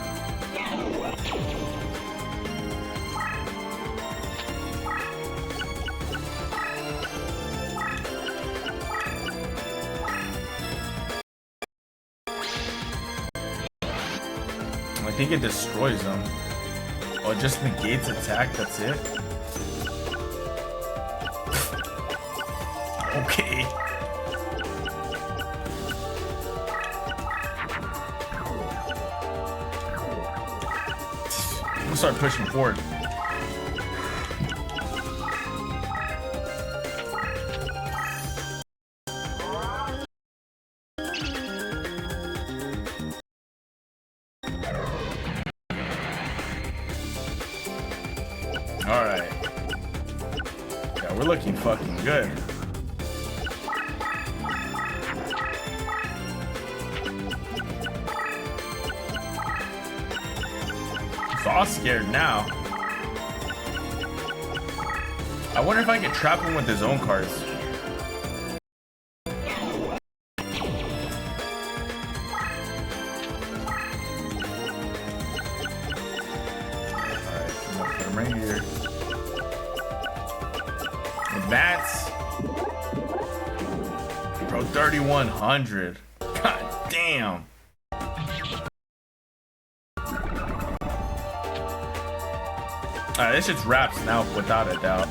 I think it destroys them. Oh, it just negates attack, that's it? Okay. I'm gonna start pushing forward. Alright. Yeah, we're looking fucking good. I'm all scared now. I wonder if I could trap him with his own cards. Right here. Advance. Bro, 3,100. God damn. Alright, this just wraps now without a doubt.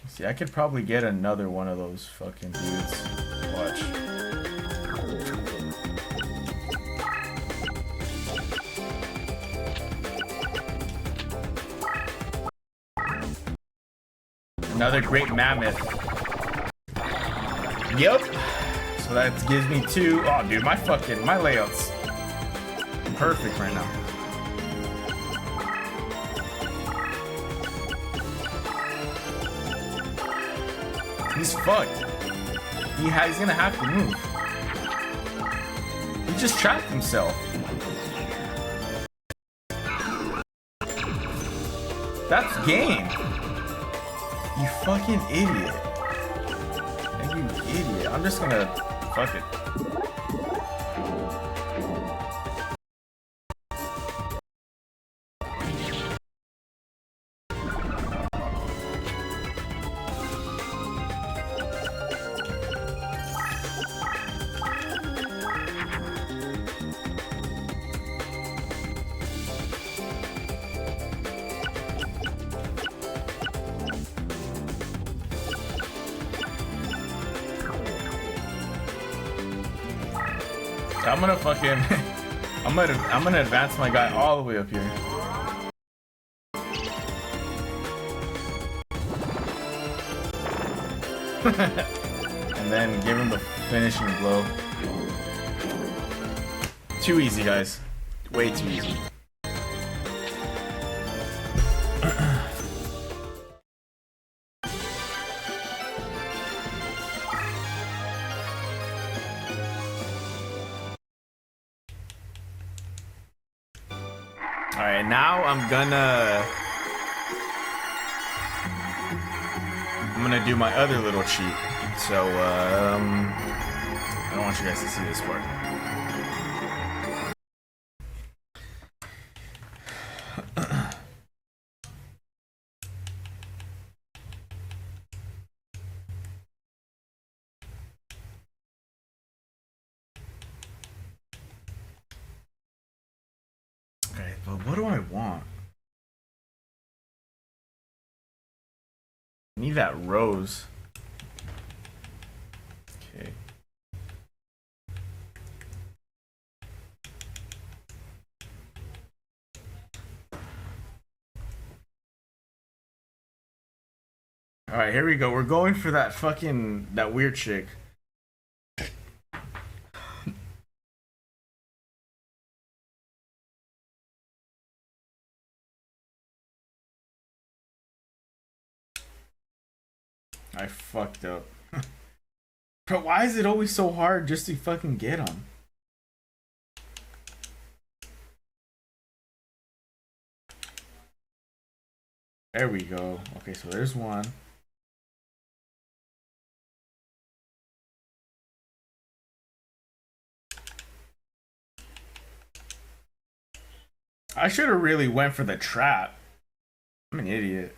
See, I could probably get another one of those fucking dudes. Watch. Another great mammoth. Yep. So that gives me two. Oh, dude, my layout's perfect right now. He's fucked. He's gonna have to move. He just trapped himself. That's game. You fucking idiot. You idiot. I'm just gonna fuck it. I'm gonna fucking I'm gonna advance my guy all the way up here. And then give him the finishing blow. Too easy, guys. Way too easy. Alright, now I'm gonna do my other little cheat. So, I don't want you guys to see this part. Okay, but what do I want? I need that rose. Okay. All right, here we go. We're going for that that weird chick. I fucked up. Bro, why is it always so hard just to fucking get them? There we go. Okay, so there's one. I should have really went for the trap. I'm an idiot.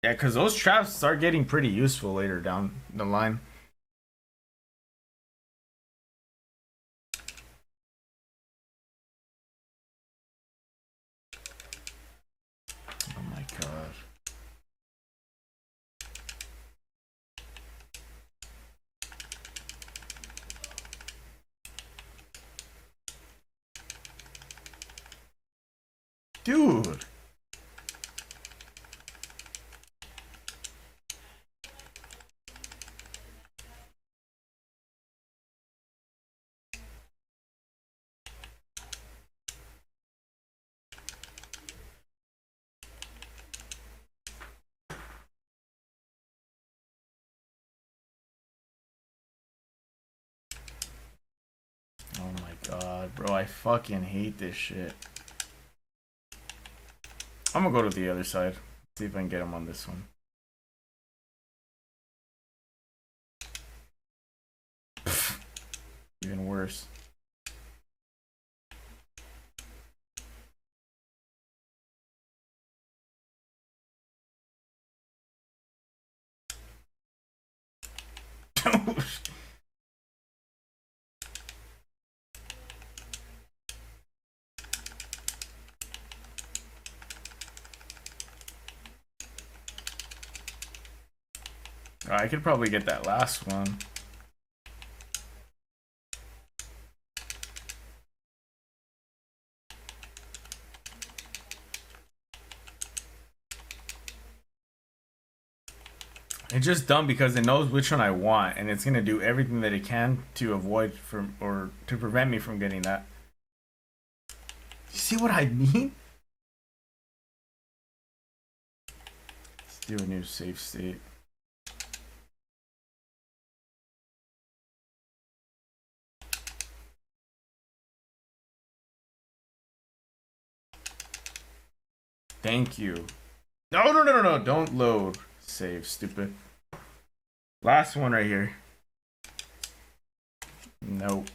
Yeah, because those traps start getting pretty useful later down the line. Oh my god. Dude. Oh my god, bro, I fucking hate this shit. I'm gonna go to the other side. See if I can get him on this one. Pfft. Even worse. I could probably get that last one. It's just dumb because it knows which one I want, and it's gonna do everything that it can to avoid from or to prevent me from getting that. You see what I mean? Let's do a new save state. Thank you. No, don't load. Save, stupid. Last one right here. Nope.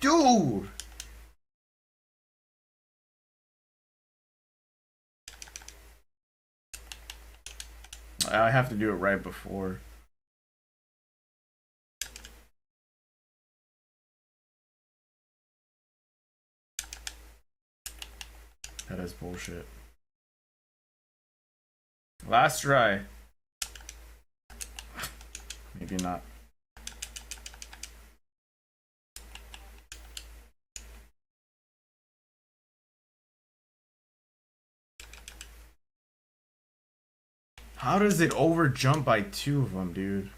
Dude! I have to do it right before. That is bullshit. Last try. Maybe not. How does it over jump by 2 of them, dude?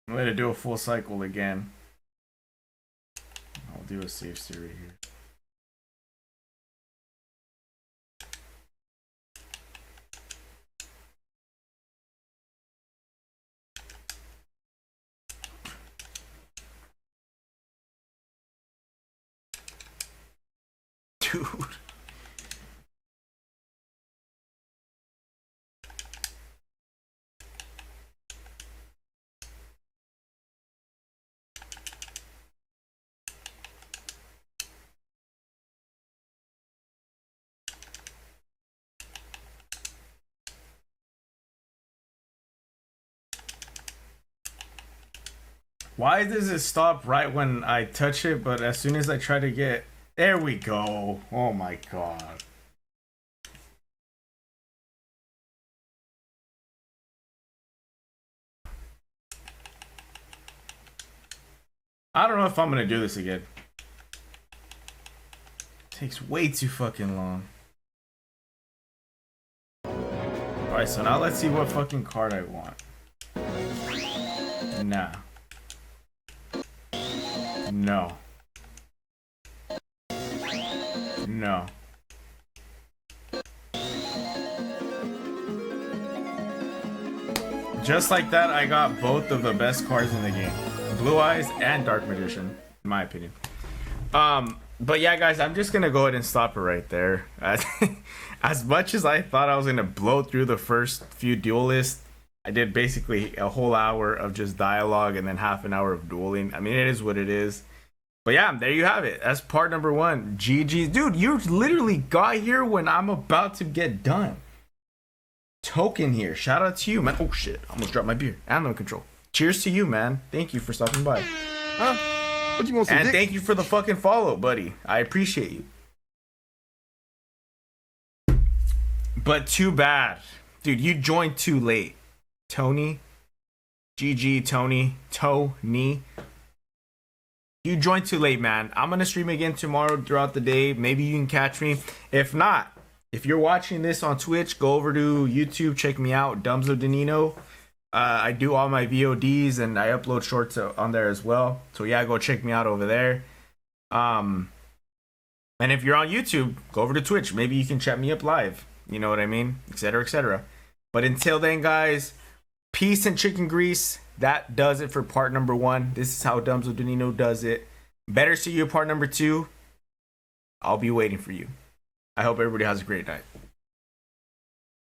I'm gonna do a full cycle again. I'll do a safe state right here. Dude. Why does it stop right when I touch it, but as soon as I try to get... There we go. Oh my god. I don't know if I'm gonna do this again. It takes way too fucking long. Alright, so now let's see what fucking card I want. Nah. No. No. Just like that, I got both of the best cards in the game. Blue Eyes and Dark Magician, in my opinion. But yeah, guys, I'm just gonna go ahead and stop it right there. As much as I thought I was gonna blow through the first few Duelists, I did basically a whole hour of just dialogue and then half an hour of dueling. I mean, it is what it is. But yeah, there you have it. That's part number 1. GG's. Dude, you literally got here when I'm about to get done. Token here. Shout out to you, man. Oh shit, I almost dropped my beer. Animal control. Cheers to you, man. Thank you for stopping by. Huh? What you want some And dick? thank you for the fucking follow, buddy. I appreciate you. But too bad. Dude, you joined too late. Tony. GG, Tony. Tony. You joined too late, man. I'm going to stream again tomorrow throughout the day. Maybe you can catch me. If not, if you're watching this on Twitch, go over to YouTube. Check me out. Dumzo Danino. I do all my VODs and I upload shorts on there as well. So yeah, go check me out over there. And if you're on YouTube, go over to Twitch. Maybe you can chat me up live. You know what I mean? Etc. etc. But until then, guys, peace and chicken grease. That does it for part number 1. This is how Dumzo Danino does it. Better see you part number 2. I'll be waiting for you. I hope everybody has a great night.